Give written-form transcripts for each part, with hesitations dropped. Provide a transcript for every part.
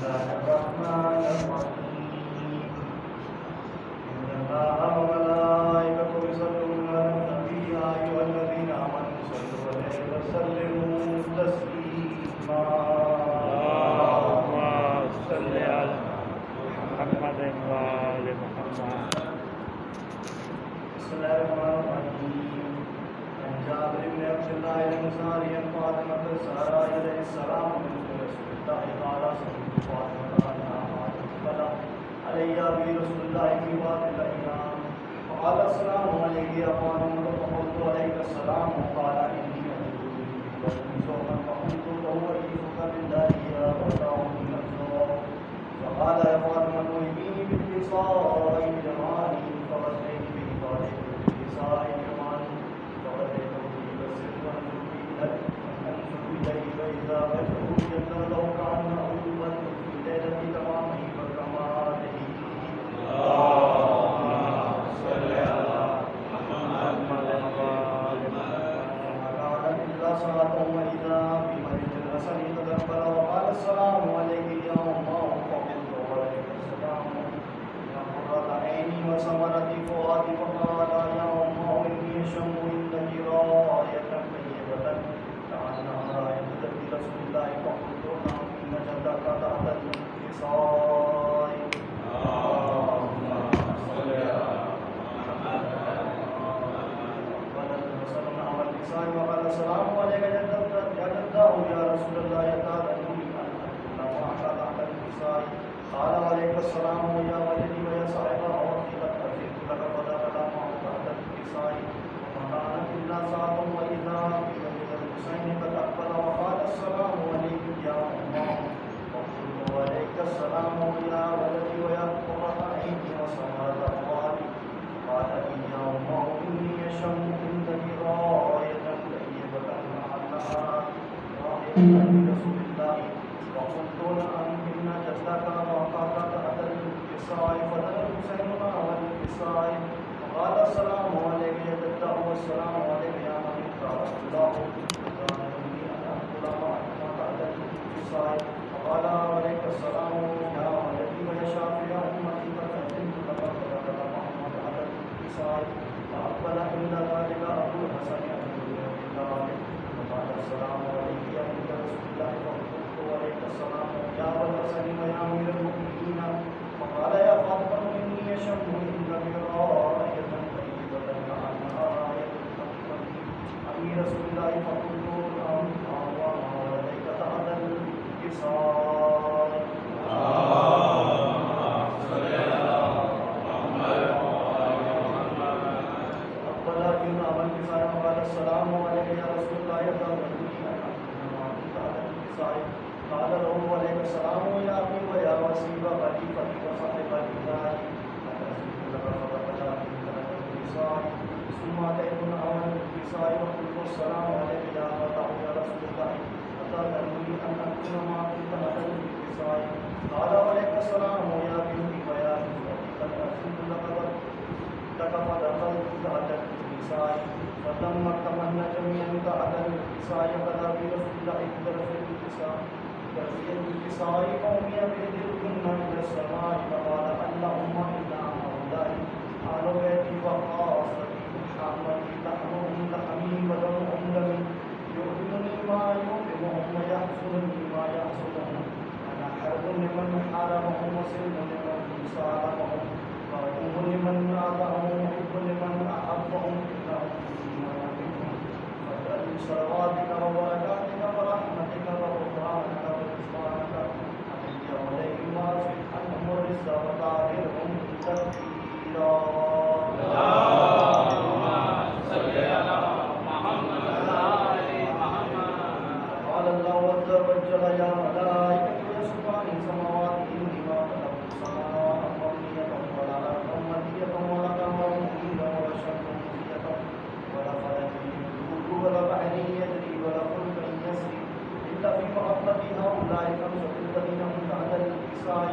الله الرحمن الرحيم إن الله وملائكته يصلون على النبي يا أيها الذين آمنوا صلوا عليه وسلموا تسليما اللهم صل على محمد وآل محمد. بسم الله الرحمن الرحيم عن جابر بن عبد الله الأنصاري عن فاطمة الزهراء عليه السلام بنت رسول الله قال سمعت فاطمة أنها قال علي أبي رسول الله في بعض الأيام فقال السلام عليك يا فاطمة فقلت عليك السلام قال إني أدعو سوما فقلت له أجيبك بالله يا فتاه من الزور فقال يا فاطمة اهديني باتصال جمالي فغزيت بإفادة باتصال جمالي فغزيت به بسر وأنزل إليه فإذا وجهه يتلو كأنه بدر في ليلة تمامه وكماله. اللهم صل على محمد وآل محمد. كانت إلا ساعة وإذا بمجد الحسن تدخل وقال السلام عليك يا أمه فقلت وعليك السلام يا قرة عيني وثمرة فؤادي فقال يا أمه إني أشم عندك راية طيبة كأنها راية جد رسول الله فقلت نعم إن جدك تحت الانتصار. اللهم صل على وقال السلام عليك يا جداه يا رسول الله يتعلمني أن أكون معك تحت النساء قال عليك السلام يا ولدي ويا صاحب أختي قد أجبت لك فدخل معه تحت النساء وكانت إلا ساعة وإذا بوجد الحسين قد أقبل وقال السلام عليك يا أمه وقلت عليك السلام يا ولدي ويا قرة عيني وثمرة أموالي قال لي يا أمه إني أشم عندك راية طيبة كأنها راية رسول الله وقلت نعم إن جدك وقعت تحت الكساء فدنا الحسين مع الكساء فقال السلام عليك يا جده والسلام عليك يا من اختاره الله كان يريد أن أدخل معكما تحت الكساء فقال عليك السلام يا ولدي ويا شافع أمتي فقدمت لك فدخل معهما تحت الكساء فأقبل عند ذلك أبو الحسن أمير الله فقال السلام عليك يا بنت رسول الله فقلت عليك السلام يا أبا الحسن ويا أمير المؤمنين فقال يا فاطمة إني أشم عندك راية طيبة كأنها راية أمير رسول الله فقلت نعم وما ولديك تحت الكساء. اللهم صل على محمد ولكن أبا الكساء فقال السلام عليك يا رسول الله يتغني أن أكون معك تحت الكساء قال له عليك السلام يا أبي ويا وسيب خليفتي وصاحب الإله أتأسف لك فدخل أبي تحت الكساء ثم أتيت نحو الكساء وقلت السلام عليك يا فتاه يا رسول الله أتأذنني أن أكون معك تحت الكساء قال عليك السلام يا بنتي ويا إخوتي قد أرسلت لك فدخلت تحت الكساء فلما اكتملنا جميعا تحت الكساء فلا في رسول الله طرف الكساء كرسي الكساء قومي بهدركن إلى السماء فقال اللهم إنا هؤلاء أهل بيتي وخاصتي محمدي لحمهم لحمي ودمهم دمي يؤلمني ما يؤلمهم ويحزنني ما يحزنهم أنا حرب لمن حاربهم وسلم لمن صالحهم وعدو لمن نادهم وحب لمن أحبهم إنهم منهم فاجعل صلواتك وبركاتك ورحمتك وغفرانك ورضوانك علي وعليهم واصلح عنهم الرزق وطهرهم تطهيرا. اللهم صل على محمد وآل محمد. قال الله عز وجل يا ملائكتي يا سبحان السماوات إني ما خلقت السماء مبنية ولا أرض مدية ولا قمر منيرا ولا شمس مضية ولا فلك يدور ولا بحر يجري ولا فلك يسري إلا في محبة هؤلاء خمسة الذين هم تحت الكساء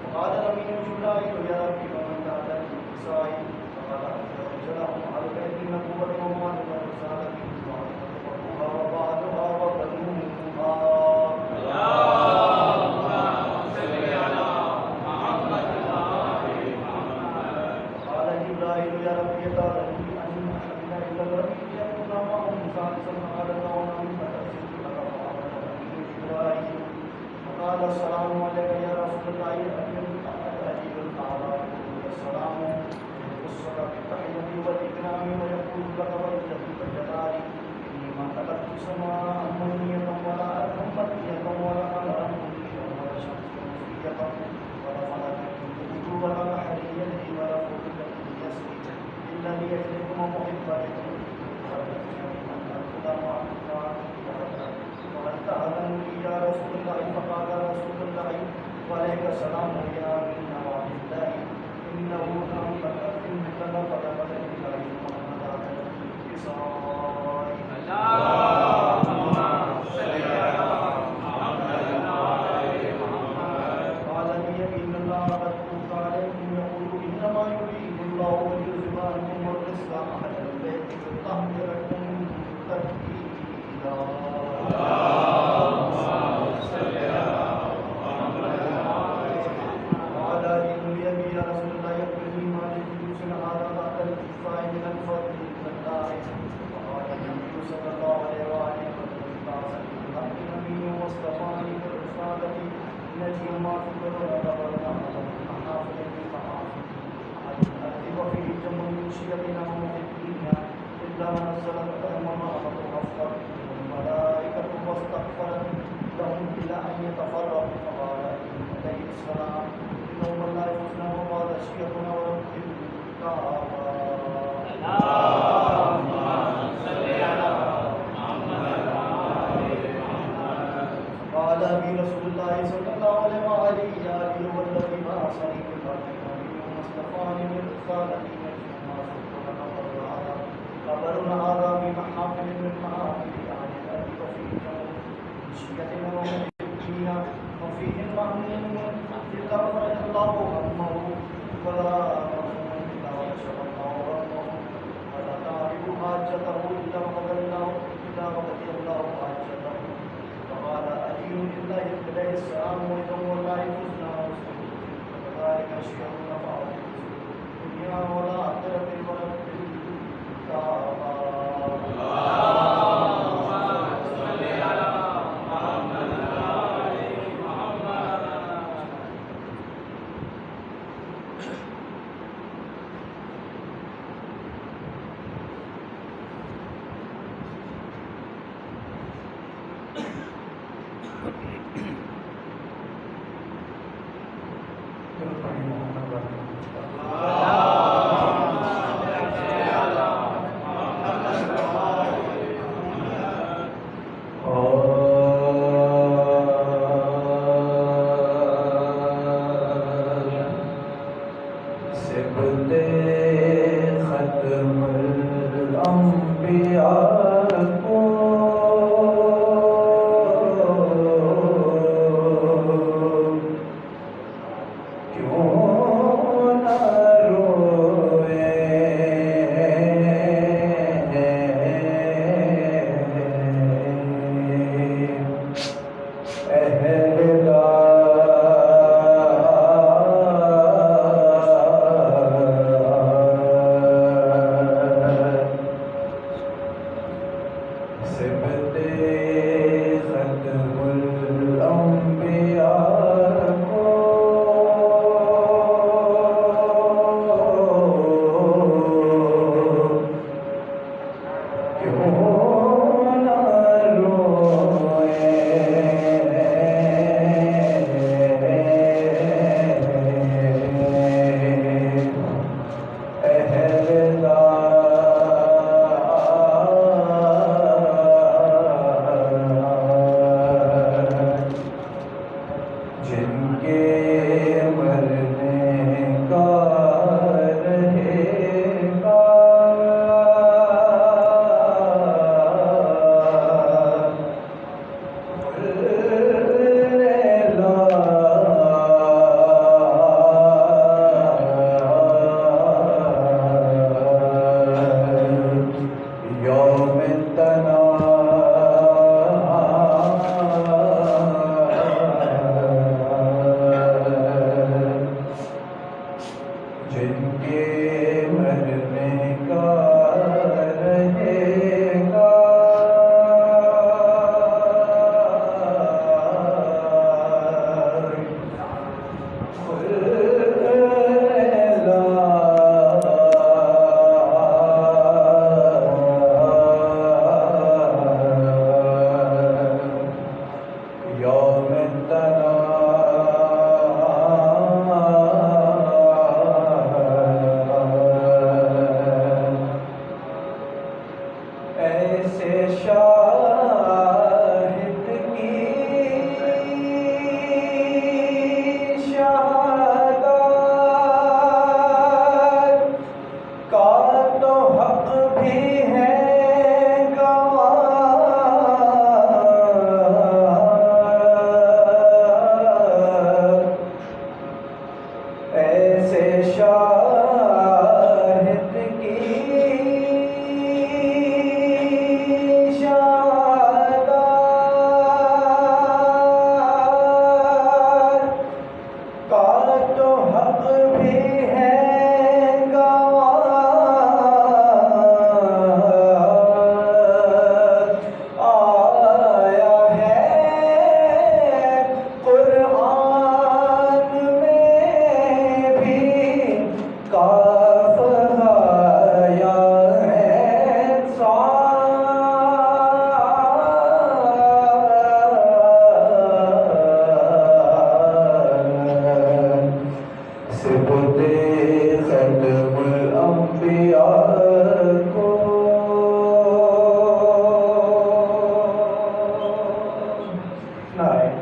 وقال الأمين جبرائيل يا ربي ومن تحت الكساء فقال عز وجل هم على البيت النبوة وما الرسالة وعظمتها وبعدها وبنوها. اللهم صل الله فقال رسول الله وعليك السلام يا من نواب الله إنه لم تكن مثل فلقد الله محمد على الانتصار اللهم صل على محمد وعلى محمد. قال لي إن الله قد كنت عليكم يقول إنما يريد الله ليذهب عنكم الرزق أهل البيت ويطهركم تطهيرا. اللهم صل على محمد وعلى قال إن يبي يا رسول الله يخبرني ما لجلوس هذا بعد الكفاء من الفضل من الله. فقال النبي صلى الله عليه وآله وسلم بعثني بالحق نبي واصطفاني بالرسالة التي ما تقبل وتبرنا على المحافل بالمحافل أكتب فيه جمع من شيئنا ومن الدنيا إلا من نزلت لهم رحمة أفضل والملائكة واستغفرت لهم إلى أن يتفرقوا. فقال عليه السلام إنهم لا يفوزون وقال شيخنا ورب الكعبة. اللهم صل على محمد وعلى محمد. قال لي رسول الله صلى الله عليه وآله والذي بعثني بالحق نبي واصطفاني برسالتي ما شكرا خبرنا هذا في محافل من محافل أهل الأرض وفيه شيئتنا ومن الدنيا وفيه المأمون إلا فرج الله همه ولا مأمون إلا وكشف الله همه ولا تعرف حاجته إلا وقضى الله حاجته. فقال علي لله عليه السلام وإذا والله فزنا وكذلك شيئا فعل الدنيا ولا آخرة ورب الكعبة. اللهم صل على محمد وعلى محمد.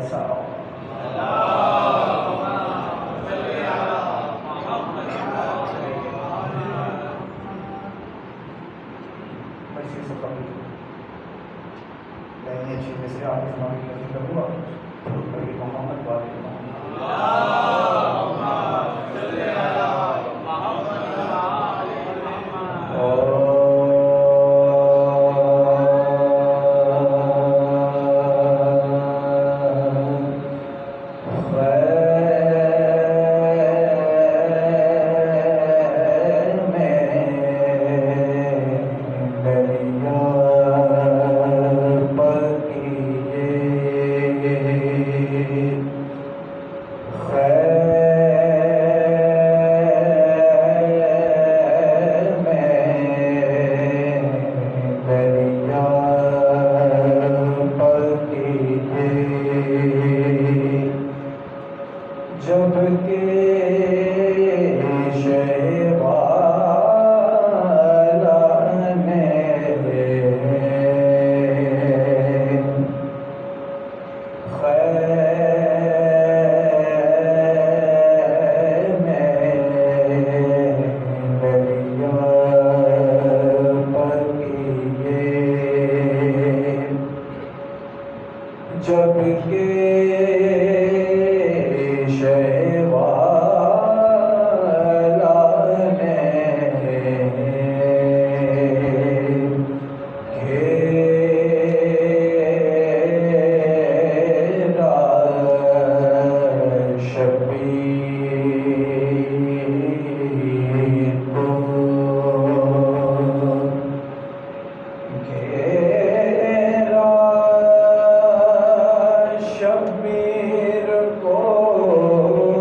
ایسا مجلس سے قبل لائنیں اچھی میں سے آپ اسلام کی نظر کروں گا محمد والے شبیر کو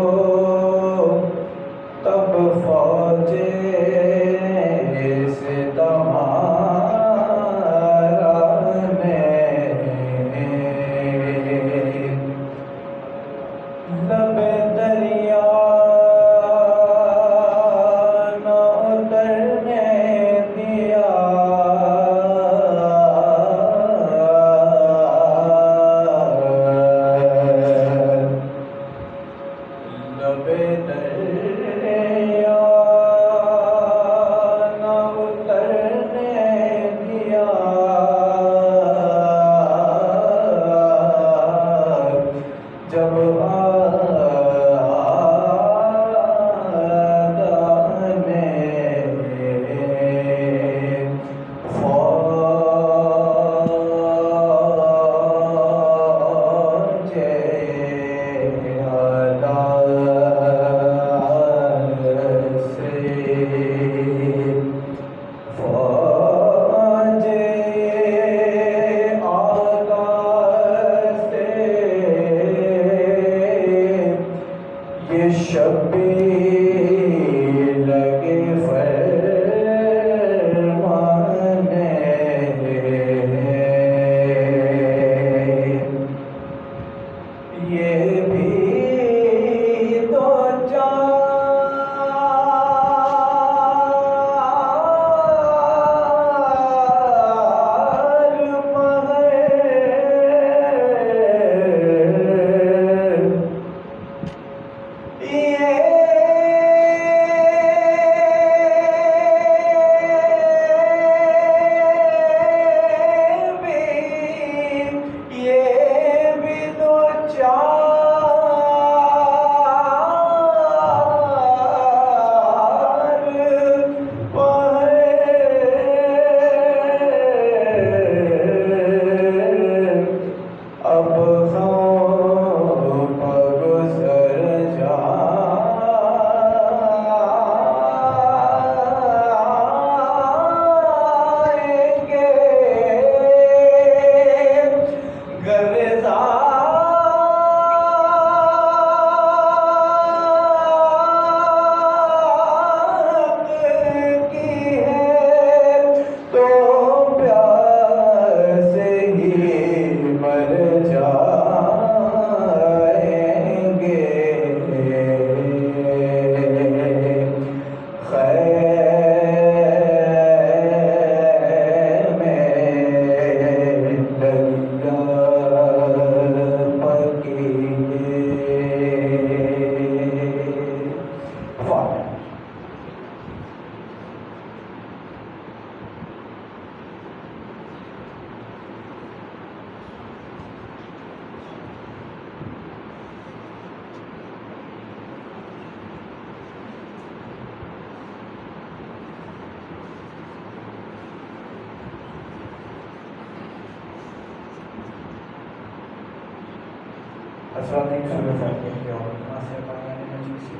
حضرات ایک سورہ فاتحہ کی اور ناصر پاکان مجلسی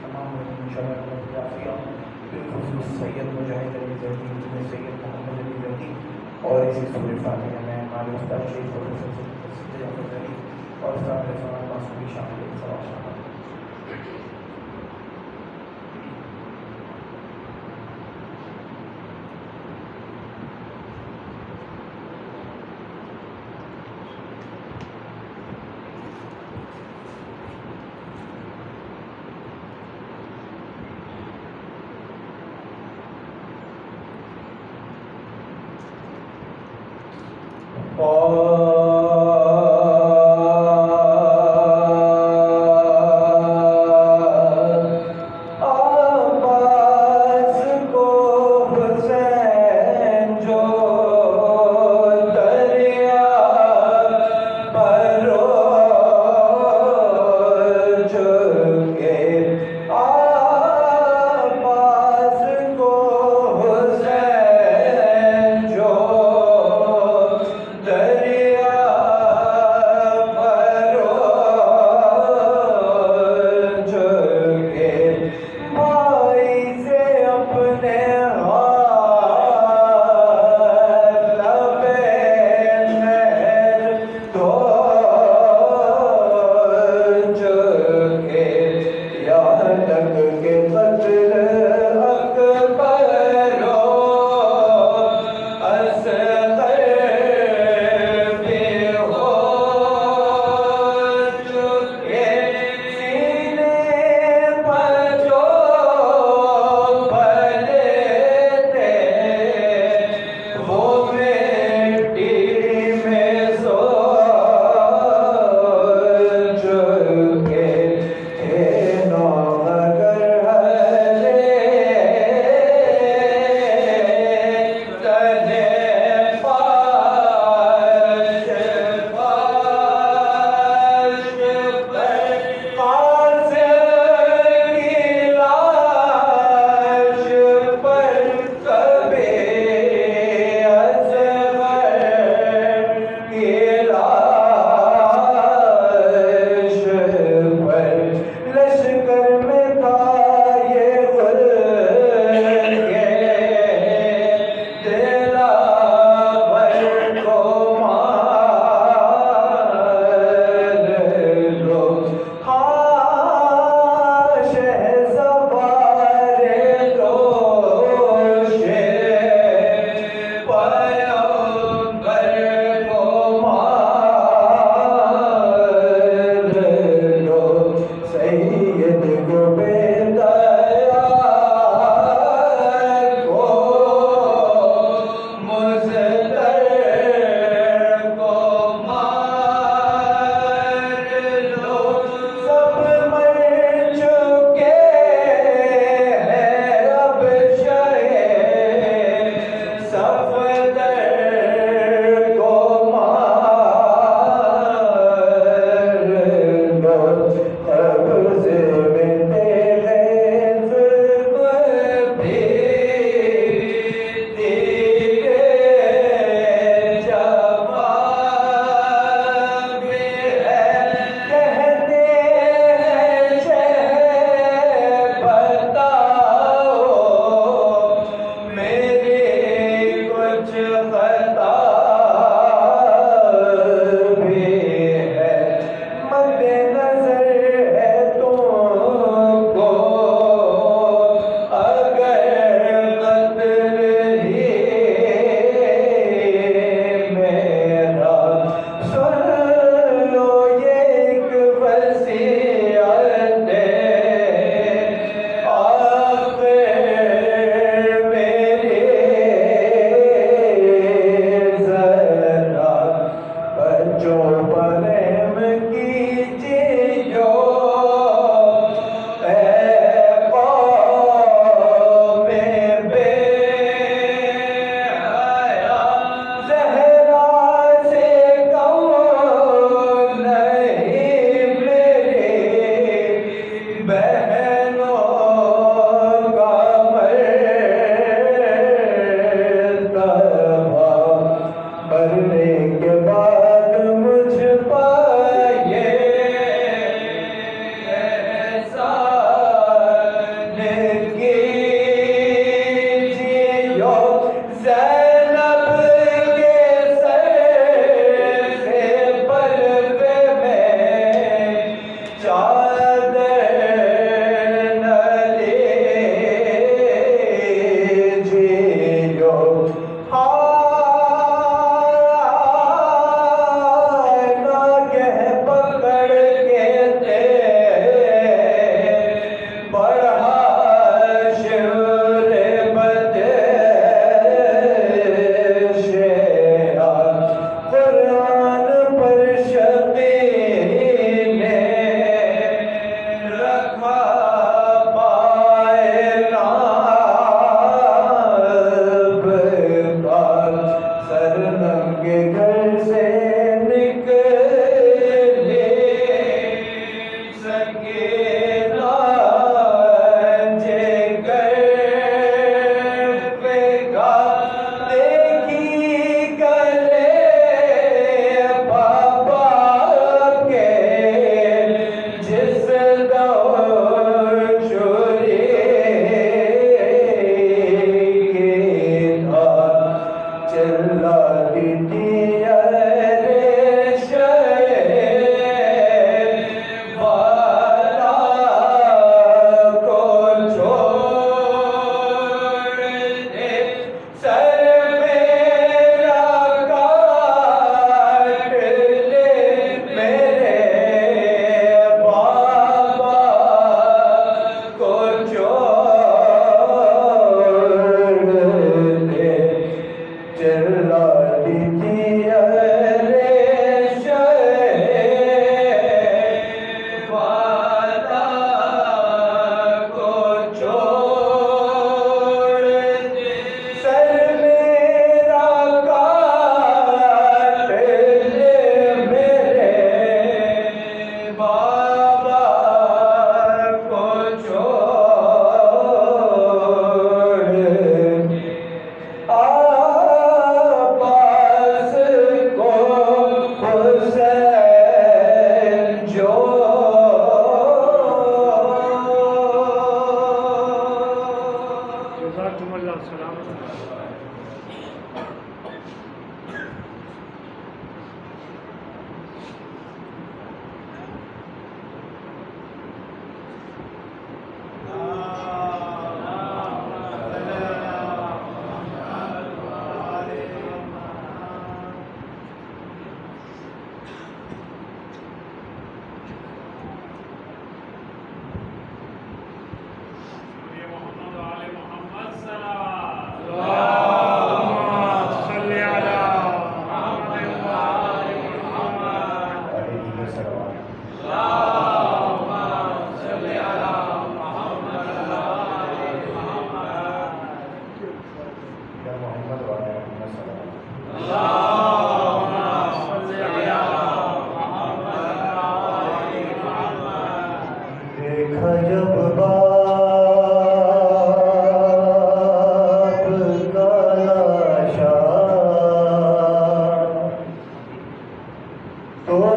تمام انشاءاللہ بالخصوص سید مجاہد علی زیدی سید محمد علی زیدی اور اسی سورہ فاتحہ میں معلوم استاد شریف پروفیسر سید جعفر علی اور استاد رضوان معصومی شامل ہیں. سوا شامل دریا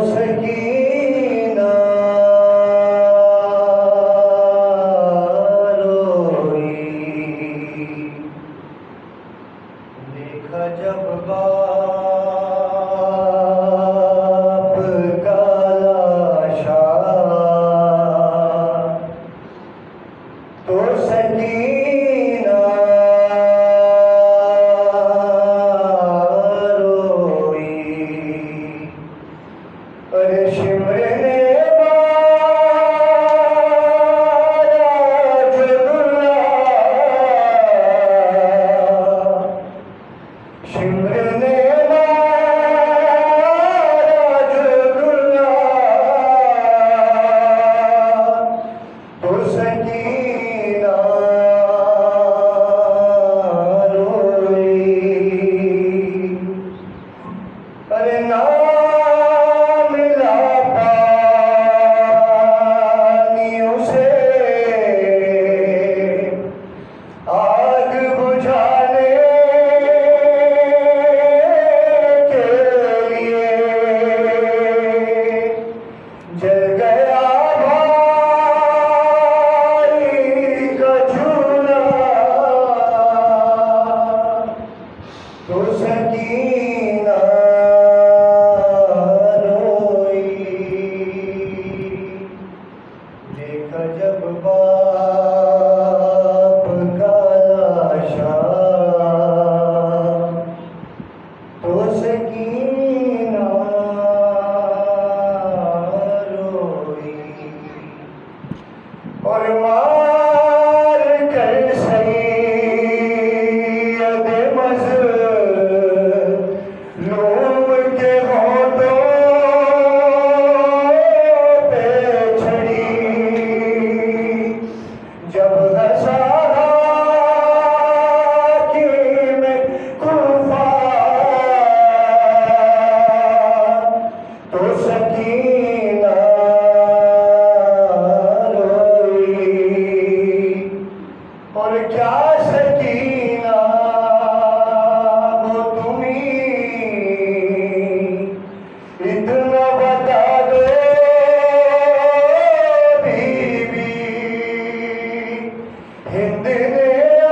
سکینہ روئی، دیکھا جب باپ کا لاشا تو سکینہ روئی، اور شمر نے مارا جدلا، شمر نے مارا جدلا تو سکینہ روئی، ارے نہ ملا پانی اسے آگ بجھانے کے لیے، جل گیا بھائی کا جھولا تو سکینہ روئی، دیکھا جب باپ کا لاشا تو سکینہ روئی، اور مار کر سید مظلوم کے ہونٹوں پہ چھڑی، جب غزہ حاکم کوفہ تو سکینہ روئی، اور کیا سکینہ وہ تمہیں اتنا بتا دو بی بی، ہند نے آ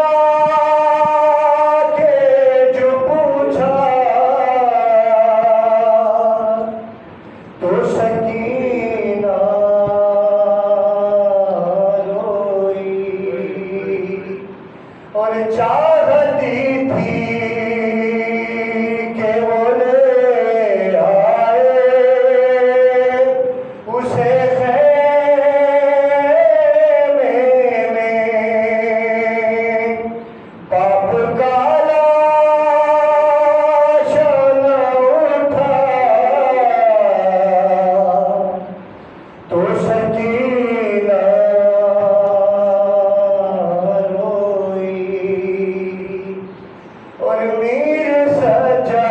کے جو پوچھا تو سکینہ روئی، اور چاہتی تھی کہ وہ لے آئے اسے خیمے میں، باپ کا لاشا نہ اٹھا تو سکینہ روئی، اور میر سجاد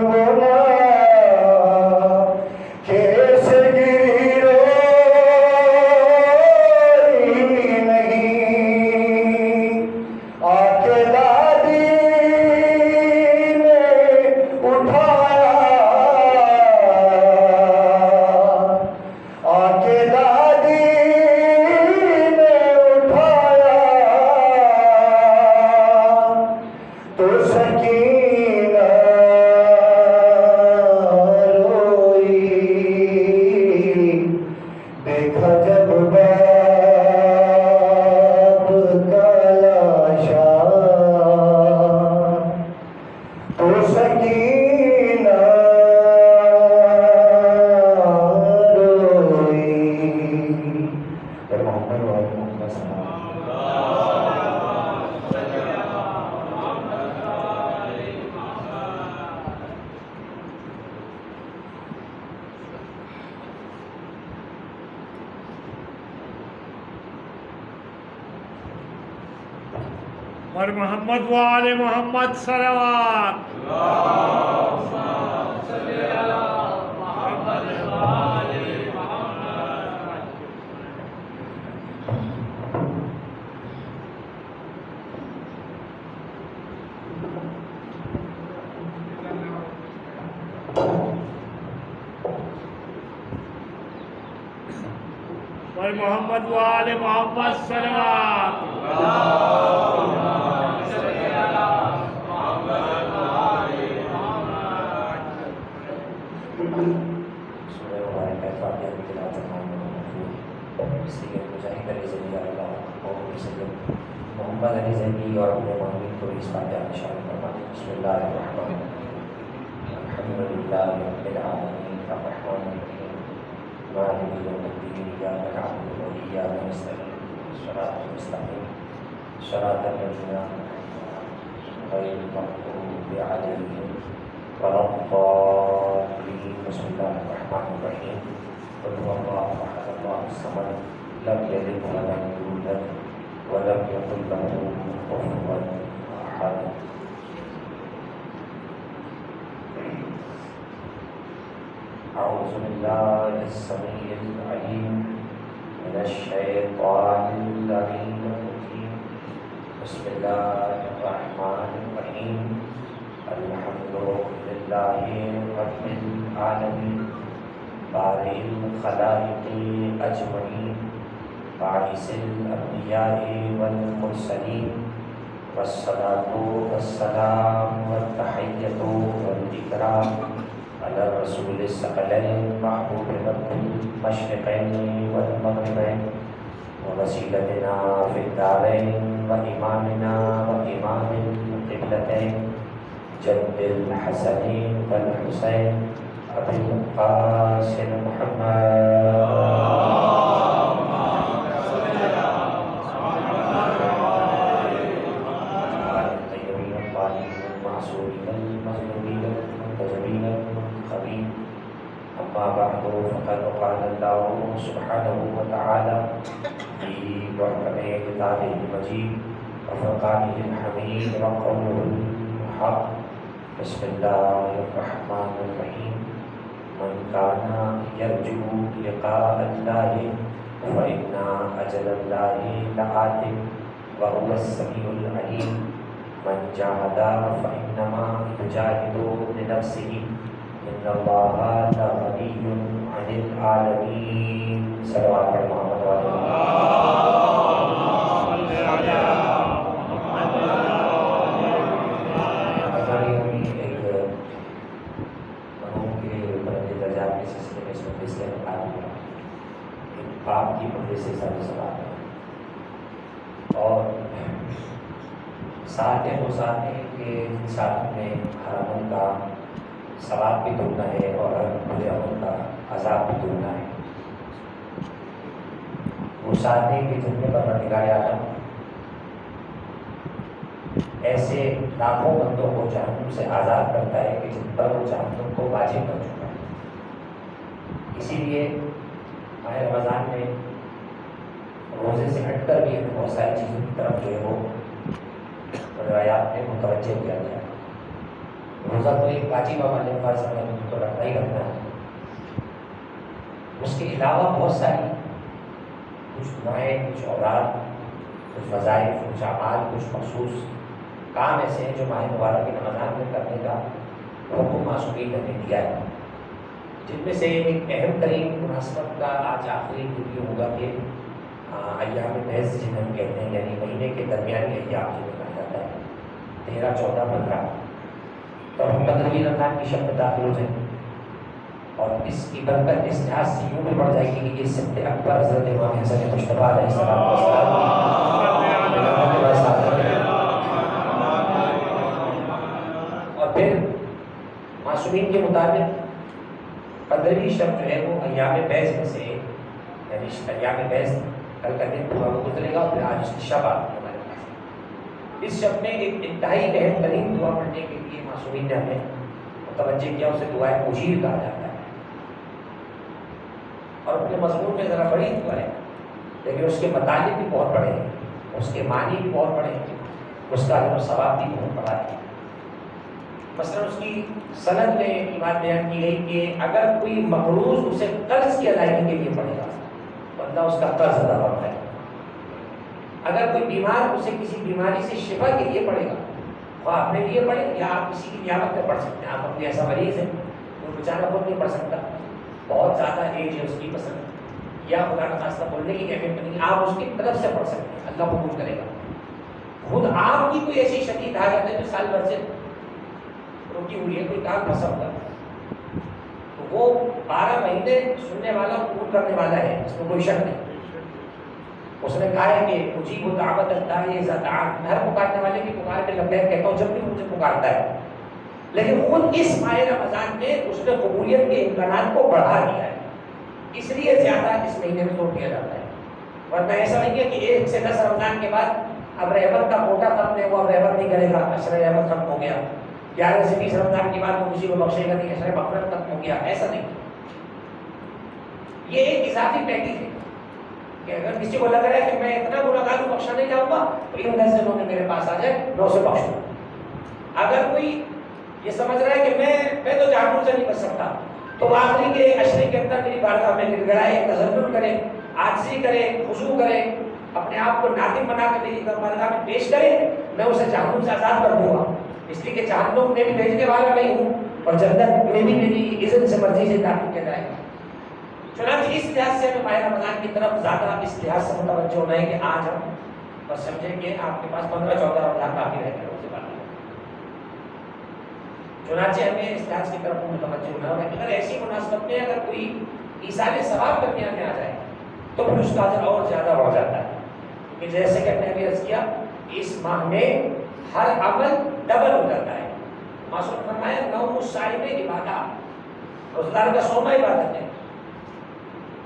بولا کیسے گری روئی نہیں، آ کے دادی نے اٹھایا، آ کے دادی نے اٹھایا تو سکینہ روئی، دیکھا جب باپ کا لاشا تو سکینہ روئی، اور محمد و آل محمد صلی اللہ علیہ اور محمد و آل محمد صلوات وسلم۔ پر محمد و آل محمد صلوات محمد علی زیدی اور اپنے معاملین کو اس فاتحہ میں شامل فرمائیں۔ بسم اللہ الرحمن الرحیم الحمد للہ رب العالمین الرحمن الرحیم مالک یوم الدین ایاک نعبد و ایاک نستعین صراط المستقیم صراط الذین غیر المغضوب علیہم ولا الضالین۔ بسم اللہ الرحمن الرحیم قل هو اللہ احد اللہ الصمد لم یلد ولم یولد ولم يكن له كفوا احد۔ اعوذ باللہ السمیع العلیم من الشیطان اللعین الرجیم۔ بسم اللہ الرحمن الرحیم الحمد للہ رب العالمین بارئ الخلائق اجمعین باعث الانبیاء والمرسلین والصلاة والسلام والتحیۃ والاکرام علی الرسول الثقلین محبوب رب المشرقین والمغربین ووسیلتنا فی الدارین وامامنا وامام القبلتین جد الحسن والحسین ابی القاسم محمد فقد قال الله سبحانه وتعالى في محكم كتابه المجيد وفرقانه الحميد وقوله الحق بسم الله الرحمن الرحيم من كان يرجو لقاء الله فإن أجل الله لآت وهو السميع العليم من جاهد فإنما يجاهد لنفسه ان اللہ لغنی عن العالمین۔ صلوات پر محمد و آل محمد۔ ایک مرحوم کے بلند درجات کے سلسلے میں اس مجلس کا انعقاد ہوا۔ ایک باپ کی مجلس سے سارے سوال ہیں اور ساتھ ہیں وہ ساتھ ہیں کہ ساتھ میں حراموں کا ثواب بھی ڈھونڈنا ہے اور برے عمل کا عذاب بھی ڈھونڈنا ہے۔ وہ ساتھ ہیں کہ جن میں پروردگار عالم ایسے لاکھوں بندوں کو جہنم سے آزاد کرتا ہے کہ جن پر وہ جہنم کو واجب کر چکا ہے۔ اسی لیے ماہ رمضان میں روزے سے ہٹ کر بھی ہمیں بہت ساری چیزوں کی طرف جو ہے وہ روایات میں متوجہ کیا گیا ہے۔ روزہ تو ایک واجب عمل ہے، فرض عمل تو رکھنا ہی رکھنا ہے۔ اس کے علاوہ بہت ساری کچھ دعائیں، کچھ اوراد، کچھ وظائف، کچھ اعمال، کچھ مخصوص کام ایسے ہیں جو ماہ مبارک کے رمضان میں کرنے کا حکم معصومین نے دیا ہے، جن میں سے ایک اہم ترین مناسبت کا آج آخری دن یہ ہوگا کہ ایام محض جنہیں ہم کہتے ہیں، یعنی مہینے کے درمیانی ایام جنہیں کہا جاتا ہے 13، 14، 15، تو ہم 15ویں رمضان کی شب میں داخل ہو جائیں اور اس کی برکت اس لحاظ سے یوں بھی بڑھ جائے گی کہ یہ سبت اکبر حضرت امام حسن مجتبیٰ علیہ السلام اور پھر معصومین کے مطابق 15ویں شب جو ہے وہ ایام بیض میں سے، یعنی ایام بیض کل کا دن پورا وہ گزرے گا اور پھر آج اس کی شب آتی ہے ہمارے پاس۔ اس شب میں ایک انتہائی اہم ترین دعا پڑھنے کے لیے معصومین نے ہمیں متوجہ کیا، اسے دعائے مجیر کہا جاتا ہے اور اپنے مضمون میں ذرا بڑی دعا ہے، لیکن اس کے مطالب بھی بہت بڑے ہیں، اس کے معنی بھی بہت بڑے ہیں، اس کا اجر و ثواب بھی بہت بڑا ہے۔ مثلا اس کی سند میں یہ بات بیان کی گئی کہ اگر کوئی مقروض اسے قرض کی ادائیگی کے لیے پڑے گا، بندہ اس کا قرض ادا کرتا ہے۔ اگر کوئی بیمار اسے کسی بیماری سے شفا کے لیے پڑے گا، وہ اپنے لیے پڑھے یا آپ کسی کی نیامت میں پڑھ سکتے ہیں۔ آپ اپنے ایسا مریض ہے وہ بیچارہ خود نہیں پڑھ سکتا، بہت زیادہ ایج ہے اس کی مثلا، یا خدا کا خاصہ بولنے کی کیفیت نہیں، آپ اس کی طرف سے پڑھ سکتے ہیں، اللہ قبول کرے گا. خود آپ کی کوئی ایسی شدید حاجت ہے جو سال بھر سے رکی ہوئی ہے، کوئی کام پھنسا ہوا ہے، تو وہ 12 مہینے سننے والا قبول کرنے والا ہے، اس میں کوئی شک نہیں. اس نے کہا ہے کہ اجیب دعوت اللہ اذا دعان، ہر پکارنے والے کی پکار کے لبیک کہتا ہوں جب بھی مجھے پکارتا ہے. لیکن خود اس ماہ رمضان میں اس نے قبولیت کے امکانات کو بڑھا دیا ہے، اس لیے زیادہ اس مہینے میں زور دیا جاتا ہے. ورنہ ایسا نہیں ہے کہ 1 سے 10 رمضان کے بعد اب رحمت کا کوٹا ختم نہیں ہوا، اب رحمت نہیں کرے گا، اشر رحمت ختم ہو گیا. 11 سے 20 رمضان کے بعد وہ کسی کو بخشے گا نہیں، اشر مغفرت ختم ہو گیا. ایسا نہیں، یہ ایک اضافی پیکیج ہے کہ اگر کسی کو لگ رہا ہے کہ میں اتنا گناہگار ہوں بخشا نہیں جاؤں گا تو ان 10 دنوں میں میرے پاس آ جائے، میں اسے بخش دوں. اگر کوئی یہ سمجھ رہا ہے کہ میں تو جہنم سے نہیں بچ سکتا، تو آخری کے عشرے کے اندر میری بارگاہ میں گر گڑائے، تذلل کرے، عاجزی کرے، خضوع کرے، اپنے آپ کو نادم بنا کے میری بارگاہ میں پیش کرے، میں اسے جہنم سے آزاد کر دوں گا. اس لیے کہ جہنم میں بھی بھیجنے والا نہیں ہوں اور جنت میں بھی میری اذن سے مرضی سے داخل کیا جائے گا. چنانچہ اس لحاظ سے ہمیں ماہ رمضان کی طرف زیادہ اس لحاظ سے متوجہ ہونا ہے کہ آج ہم بس سمجھیں کہ آپ کے پاس 15-14 رمضان باقی رہ گئے اس سے بعد. چنانچہ ہمیں اس لحاظ کی طرف متوجہ ہونا ہے. اگر ایسی مناسبت میں اگر کوئی ایصال ثواب درمیان میں آ جائے تو پھر اس کا اجر اور زیادہ بڑھ جاتا ہے. کیونکہ جیسے کہ ہم نے ابھی عرض کیا اس ماہ میں ہر عمل ڈبل ہو جاتا ہے. معصوم نے فرمایا نوم الصائم عبادت، روزدار کا سونا عبادت ہے.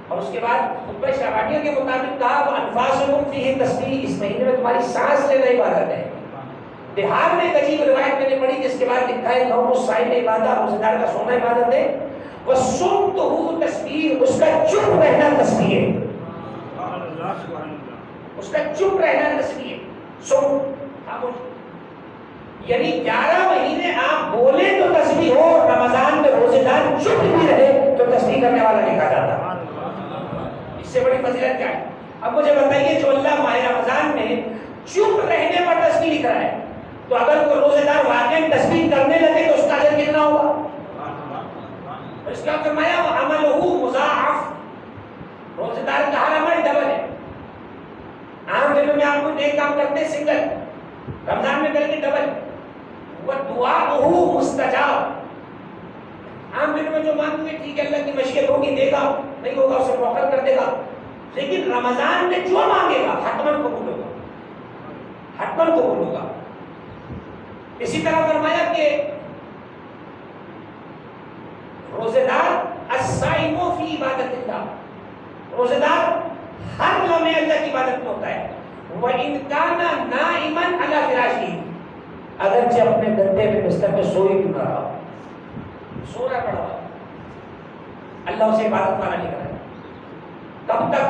اور اس کے بعد خطبہ شعبانیہ کے مطابق کہا وانفاسکم فیہ تسبیح، اس مہینے میں تمہاری سانس لینا عبادت ہے. بہار میں ایک عجیب روایت میں نے پڑھی جس کے بعد لکھا ہے نوم الصائم عبادت، روزدار کا سونا عبادت ہے. وصمتہ تسبیح، اس کا چپ رہنا تسبیح ہے. اس کا چپ رہنا تسبیح ہے. سم خاموش، یعنی 11 مہینے آپ بولے تو تسبیح ہو، رمضان میں روزے دار چپ بھی رہے تو تسبیح کرنے والا لکھا جاتا ہے. اس سے بڑی فضیلت کیا ہے؟ اب مجھے بتائیے جو اللہ ماہ رمضان میں چپ رہنے پر تسبیح لکھ رہا ہے، تو اگر کوئی روزے دار واقعی تسبیح کرنے لگے تو اس کا اجر کتنا ہوگا؟ اس کا فرمایا عملہ مضاعف، روزے دار کا ہر عمل ڈبل ہے. عام دنوں میں آپ کو ایک کام کرتے ہیں سنگل، رمضان میں کریں گے ڈبل. وَدُعَاؤُهُ مُسْتَجَابٌ، عام دنوں میں جو مانگیں گے ٹھیک ہے اللہ کی مشیت ہوگی دے گا، نہیں ہوگا اسے موخر کر دے گا. لیکن رمضان میں جو مانگے گا حتماً قبول ہوگا، حتماً قبول ہوگا. اسی طرح فرمایا کہ روزے دار الصائم فی عبادت اللہ، روزے دار ہر لمحے اللہ کی عبادت میں ہوتا ہے. وَإِنْ كَانَ نَائِمًا عَلَى فِرَاشِهِ، اگرچہ اپنے گدے پہ بستر پہ سوئی کیوں نہ رہا، سو رہا پڑا ہوا، اللہ اسے عبادت والا نہیں کرے. کب تک؟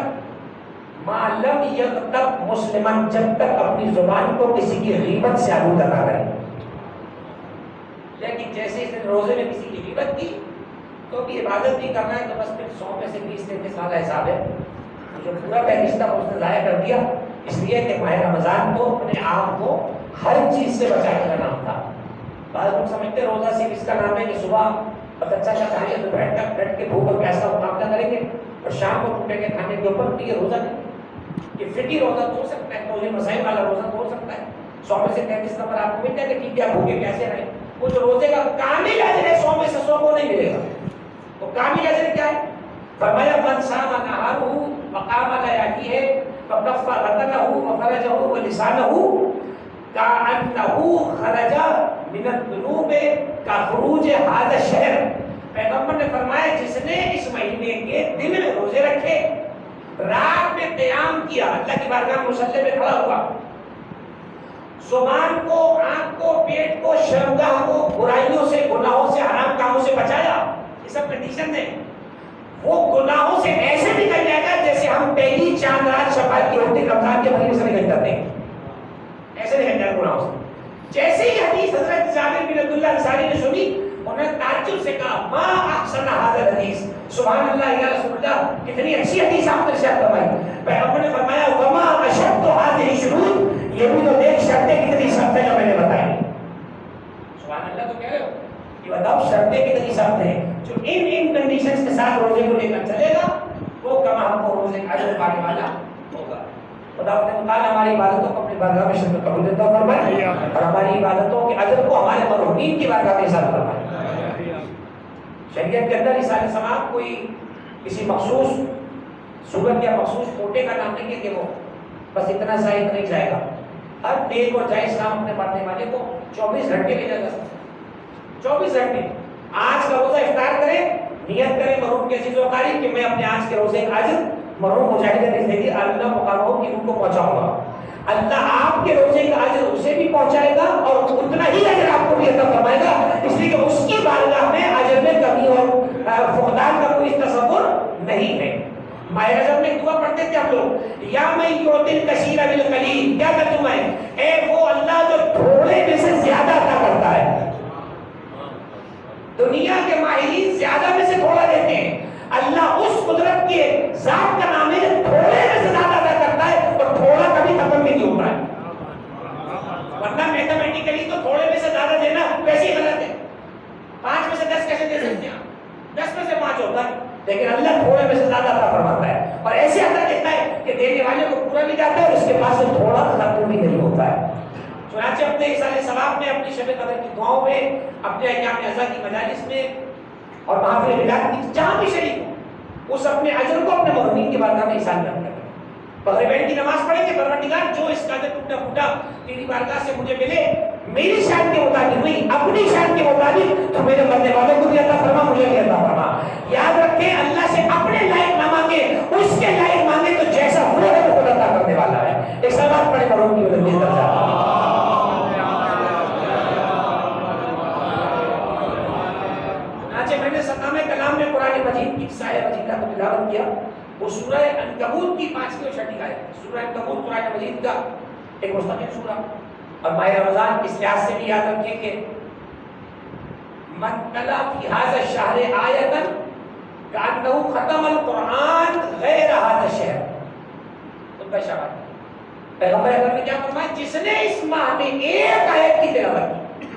مَا لَمْ يَغْتَبْ مُسْلِمًا، جب تک اپنی زبان کو کسی کی غیبت سے آلودہ نہ کرے. لیکن جیسے اس نے روزے میں کسی کی غیبت کی تو بھی عبادت نہیں کرنا ہے، تو بس پھر 100 میں سے 20-30 سال حساب ہے. جو پورا فہرست تھا اس نے ضائع کر دیا. اس لیے کہ ماہ رمضان کو اپنے آپ کو ہر چیز سے بچانے کا نام تھا. بعض لوگ سمجھتے ہیں روزہ صرف اس کا نام ہے کہ صبح بہت اچھا سا کھائیں گے تو بیٹھ کے بھوک اور پیاس کا مقابلہ کریں گے اور شام کو ٹوٹیں گے کھانے کے اوپر. یہ روزہ نہیں، یہ فٹی روزہ تو ہو سکتا ہے، تو یہ مسائل والا روزہ تو ہو سکتا ہے. 100 میں سے 33 نمبر آپ کو مل جائے کہ ٹھیک ہے آپ بھوکے پیاسے رہیں. وہ جو روزے کا کامل اجر ہے 100 میں سے 100 کو نہیں ملے گا. وہ کامل اجر کیا ہے؟ فرمایا من صام نہارہ وقام لیالہ فکف بطنہ وفرجہ ولسانہ کأنہ خرج من الذنوب کخروج ھذا الشہر. پیغمبر نے فرمایا جس نے اس مہینے کے دن میں روزے رکھے، رات میں قیام کیا، اللہ کی بارگاہ میں مصلی پہ کھڑا ہوا، زبان کو، آنکھ کو، پیٹ کو، شرمگاہ کو برائیوں سے، گناہوں سے، حرام کاموں سے بچایا، یہ سب کنڈیشن ہے. وہ گناہوں سے ایسے نکل جائے گا جیسے ہم پہلی چاند رات شفاعت کی روٹی رمضان کے مہینے سے نکل جاتے ہیں، ایسے نکل جائے گناہوں سے. جیسے ہی حدیث حضرت جابر بن عبداللہ انصاری نے سنی، انہوں نے تعجب سے کہا ما احسن ھذا الحدیث، سبحان اللہ یا رسول اللہ، کتنی اچھی حدیث آپ نے ارشاد فرمائی. پیغمبر نے فرمایا وما اشد ھذہ الشروط، یہ بھی تو دیکھ شرطیں کتنی سخت ہیں جو میں نے بتائی. سبحان اللہ تو کہہ رہے ہو، یہ بتاؤ شرطیں کتنی سخت ہیں. جو ان کنڈیشنز کے ساتھ روزے کو لے کر چلے گا وہ کما ہم کو روزے کا اجر پانے والا ہوگا۔ خدا تعالیٰ ہماری عبادتوں کو اپنی بارگاہ میں شرکت قبول عطا فرمائے اور ہماری عبادتوں کے اجر کو ہمارے مرحومین کی بارگاہ میں حساب فرمائے۔ شریعت کے اندر رسالہ ثواب کوئی کسی مخصوص صورت یا مخصوص کوٹے کا نام نہیں ہے کہ وہ بس اتنا ضائع نہیں جائے گا۔ ہر نیک اور جائز کام اپنے پڑھنے والے کو 24 گھنٹے میں جا سکتا ہے۔ 24 گھنٹے آج کا روزہ افطار کرے، نیت کرے مرحوم کے عزیز و اقارب کہ میں اپنے آج کے روزے کا اجر مرحوم مجاہد زندگی اللہ مقاموں کی ان کو پہنچاؤں گا۔ اللہ آپ کے روزے کا اجر اسے بھی پہنچائے گا اور اتنا ہی اجر آپ کو بھی عطا فرمائے گا، اس لیے کہ اس کی بارگاہ میں اجر میں کمی اور فقدان کا کوئی تصور نہیں ہے۔ ماہ رجب میں دعا پڑھتے تھے ہم لوگ، یا میں یعطی الکثیر بالقلیل، کیا ترجمہ ہے؟ اے وہ اللہ جو تھوڑے میں سے زیادہ عطا کرتا ہے۔ دنیا کے ماہرین زیادہ میں سے تھوڑا دیتے ہیں، اللہ اس قدرت کے ذات کا نام ہے جو تھوڑے میں سے زیادہ عطا کرتا ہے اور تھوڑا کبھی ختم بھی نہیں ہوتا ہے۔ ورنہ میتھمیٹیکلی تو تھوڑے میں سے زیادہ دینا ویسے ہی غلط ہے۔ 5 میں سے 10 کیسے دے سکتے ہیں؟ 10 میں سے 5 ہوتا ہے، لیکن اللہ تھوڑے میں سے زیادہ عطا فرماتا ہے اور ایسے عطا دیتا ہے کہ دینے والے کو پورا بھی جاتا ہے اور اس کے پاس سے تھوڑا ختم بھی نہیں ہوتا ہے۔ چنانچہ اپنے اِسال ثواب میں، اپنی شب قدر کی دعاؤں میں، اپنے ایام اعزا کی مجالس میں اور محافل ولادت کی جہاں بھی شریک ہو، اس اپنے اجر کو اپنے مرحومین کی بارگاہ میں احسان کرتے ہیں۔ مغربین کی نماز پڑھیں گے، پروردگار جو اس کا اجر ٹوٹا پھوٹا تیری بارگاہ سے مجھے ملے، میری شان کے مطابق ہوئی، اپنی شان کے مطابق تو میرے مرنے والوں کو بھی عطا فرما، مجھے بھی عطا فرما۔ یاد رکھیں اللہ سے اپنے لائق نہ مانگے، اس کے لائق مانگے تو جیسا وہ ہے وہ خود عطا کرنے والا ہے۔ ایک سلام پڑھیں مرحوم کی ولادت درجہ۔ میں نے ستامہ کلام میں قرآن مجید کی سایہ مجیدہ کو تلاوت کیا، وہ سورہ عنکبوت کی 5ویں اور 6ٹھی آیت۔ سورہ عنکبوت قرآن مجید کا ایک مستقل سورہ، اور ماہ رمضان اس لحاظ سے بھی یاد رکھیے کہ من تلا فی ھذا الشہر آیۃ کأنہ ختم القرآن غیر ھذا الشہر۔ ان کا شواہد پیغمبر اکرم نے کیا فرمایا؟ جس نے اس ماہ میں ایک آیت کی تلاوت کی،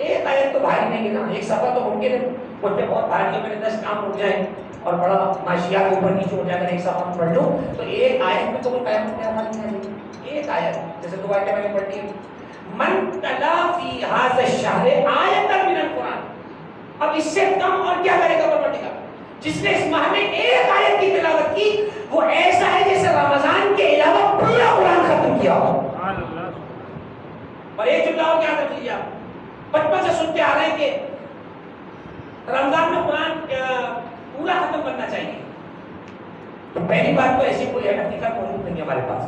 ایک آیت تو بھاری نہیں ہے نا، ایک صفحہ تو ممکن ہے مجھ پہ بہت بھاری ہے، میرے 10 کام اٹھ جائیں اور بڑا معاشیات اوپر نیچے ہو جائے، اگر ایک صفحہ میں پڑھ لوں تو ایک آیت میں تو کوئی قیامت میں عمل نہیں ہے۔ ایک آیت جیسے 2 آیتیں میں نے پڑھی ہیں، من تلا فی ھذا الشہر آیۃ من القرآن، اب اس سے کم اور کیا کرے گا پروردگار؟ جس نے اس ماہ میں ایک آیت کی تلاوت کی، وہ ایسا ہے جیسے رمضان کے علاوہ پورا قرآن ختم کیا ہو۔ اور ایک جملہ اور یاد رکھ لیجیے، آپ بچپن سے سنتے آ رہے ہیں کہ رمضان میں قرآن پورا ختم کرنا چاہیے، تو پہلی بات تو ایسی کوئی حقیقت موجود نہیں ہے ہمارے پاس۔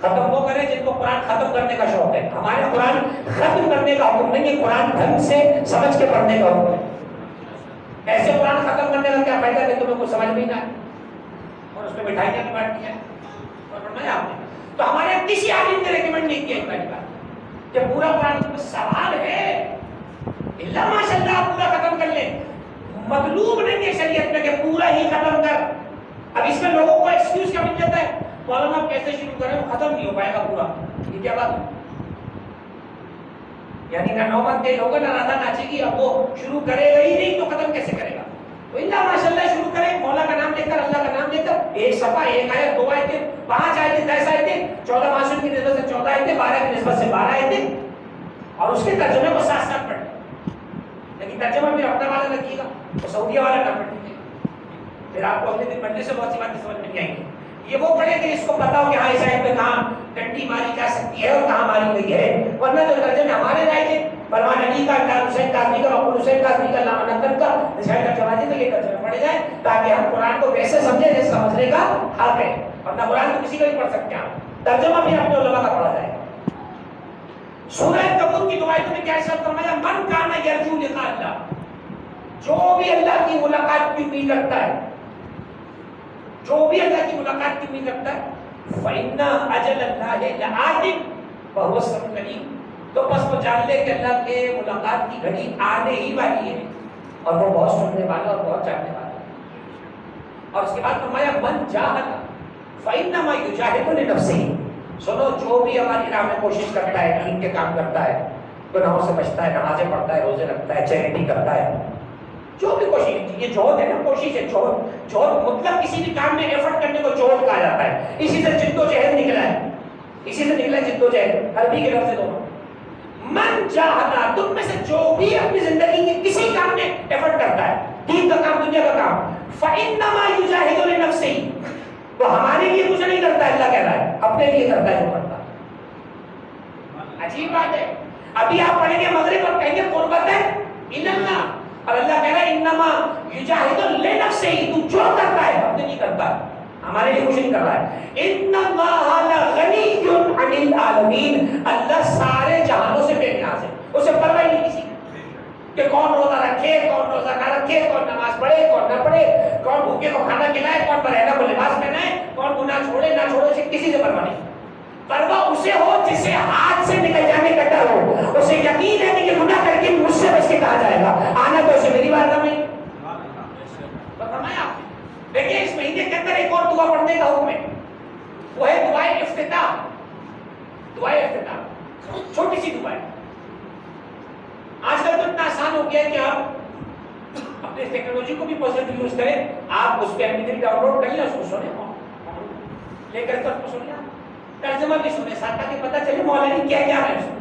ختم وہ کریں جن کو قرآن ختم کرنے کا شوق ہے، ہمارے قرآن ختم کرنے کا حکم نہیں ہے، قرآن ڈھنگ سے سمجھ کے پڑھنے کا حکم ہے۔ ایسے قرآن ختم کرنے کا کیا فائدہ کہ تمہیں کچھ سمجھ میں ہی نہ آئے اور اس میں مٹھائیاں بھی بانٹ دی ہیں اور فرمایا آپ نے، تو ہمارے کسی عالم نے ریکمینڈ نہیں کیا پہلی بات کہ پورا قرآن سوال ہے اللہ ماشاء اللہ پورا ختم کر لیں، مطلوب نہیں ہے شریعت میں کہ پورا ہی ختم کر۔ اب اس میں لوگوں کو ایکسکیوز کیا مل جاتا ہے، مولانا آپ کیسے شروع کریں وہ ختم نہیں ہو پائے گا پورا، یہ کیا بات ہے؟ یعنی نہ نوبت دے ہوگا نہ رادھا ناچے گی، اب وہ شروع کرے گا ہی نہیں تو ختم کیسے کرے گا؟ تو اللہ ماشاء اللہ شروع کریں، مولا کا نام لے کر، اللہ کا نام لے کر، ایک صفحہ، ایک آیت، 2 آیتیں، 5 آیتیں، 10 آیتیں، 14 معصوم کی نسبت سے 14 آیتیں، 12 کی نسبت سے 12 آیتیں، اور اس کے ترجمے کو ساتھ ساتھ پڑھیں۔ لیکن ترجمہ بھی اپنا والا رکھیے گا، وہ سعودیہ والا نہ پڑھیں، پھر آپ کو اگلے دن پڑھنے سے بہت سی باتیں سمجھ میں نہیں آئیں گی۔ یہ وہ پڑھے کہ اس کو پتا ہو کہ ہاں اس آیت میں کہاں ڈنڈی ماری جا سکتی ہے اور کہاں ماری گئی ہے، ورنہ جو ترجمے ہمارے رائے تھے، فرمان علی کا، امام حسین کاظمی کا، مقبول حسین کاظمی کا، علامہ نقل کا، نشائر کا جوازی کا، یہ ترجمے پڑھے جائیں تاکہ ہم قرآن کو ویسے سمجھیں جیسے سمجھنے کا حق ہے، ورنہ قرآن کو کسی کو نہیں پڑھ سکتے آپ، ترجمہ بھی اپنے علماء کا پڑھا جائے۔ سورہ عنکبوت کی 2 آیتوں میں کیا ارشاد فرمایا؟ من کان یرجو لقاء اللہ، جو بھی اللہ کی ملاقات کی امید رکھتا ہے، جو بھی اللہ کی ملاقات کی امید رکھتا ہے، فإن أجل الله لآت وهو السميع العليم، تو بس وہ جان لے کہ اللہ کے ملاقات کی گھڑی آنے ہی والی ہے اور وہ بہت سننے والا اور بہت جاننے والا ہے۔ اور اس کے بعد فرمایا من جاہد فإنما يجاهد لنفسه، سنو جو بھی ہماری راہ میں کوشش کرتا ہے، دین کے کام کرتا ہے، گناہوں سے بچتا ہے، نمازیں پڑھتا ہے، روزے رکھتا ہے، چیریٹی کرتا ہے، جو بھی کوشش، یہ جوہد ہے نا، کوشش ہے، جوہد مطلب کسی بھی کام میں ایفرٹ کرنے کو جوہد کہا جاتا ہے. اسی سے جد و جہد نکلا ہے، اسی سے نکلا ہے جد و جہد، عربی کے لفظ دونوں. من جاہدا، تم میں سے جو بھی اپنی زندگی کے کسی کام میں ایفرٹ کرتا ہے، دین کا کام، دنیا کا کام، فإنما یجاہد لنفسہ، وہ ہمارے لیے کچھ نہیں کرتا ہے، اللہ کہہ رہا ہے اپنے لیے کرتا ہے جو کرتا ہے. عجیب بات ہے. ابھی آپ پڑھیں گے مغرب اور کہیں گے قربت ہے اللہ، اور اللہ کہہ رہا ہے انما یجاہد لنفسہ، تو جو کرتا ہے اپنے لیے کرتا ہے، ہمارے لیے کچھ نہیں کر رہا ہے. ان اللہ لغنی عن العالمین، اللہ سارے جہانوں سے بے نیاز ہے، اسے پرواہ نہیں کسی کہ کون روزہ رکھے، کون روزہ نہ رکھے، کون نماز پڑھے، کون نہ پڑھے، کون بھوکے کو کھانا کھلائے، کون برہنہ کو لباس پہنائے، کون گناہ چھوڑے نہ چھوڑے، اسے کسی سے پرواہ نہیں. پرواہ اسے ہو جسے ہاتھ سے نکل جانے کا ڈر ہو، اسے یقین ہے کہ گناہ کر کے مجھ سے بچ کے کہا جائے گا، آنا تو اسے میری بات نہیں. فرمایا دیکھیں اس مہینے کے اندر ایک اور دعا پڑھنے کا حکم ہے، وہ ہے دعائے افتتاح. دعائے افتتاح چھوٹی سی دعا ہے. آج کل تو اتنا آسان ہو گیا ہے کہ آپ اپنے ٹیکنالوجی کو بھی پازیٹیو یوز کریں، آپ اس پہ MP3 ڈاؤن لوڈ کر لیں، اس کو سنیں، لے کر کے اس کو سن لیں، ترجمہ بھی سنیں ساتھ تاکہ پتہ چلے مولا نے کیا کیا ہے اس میں.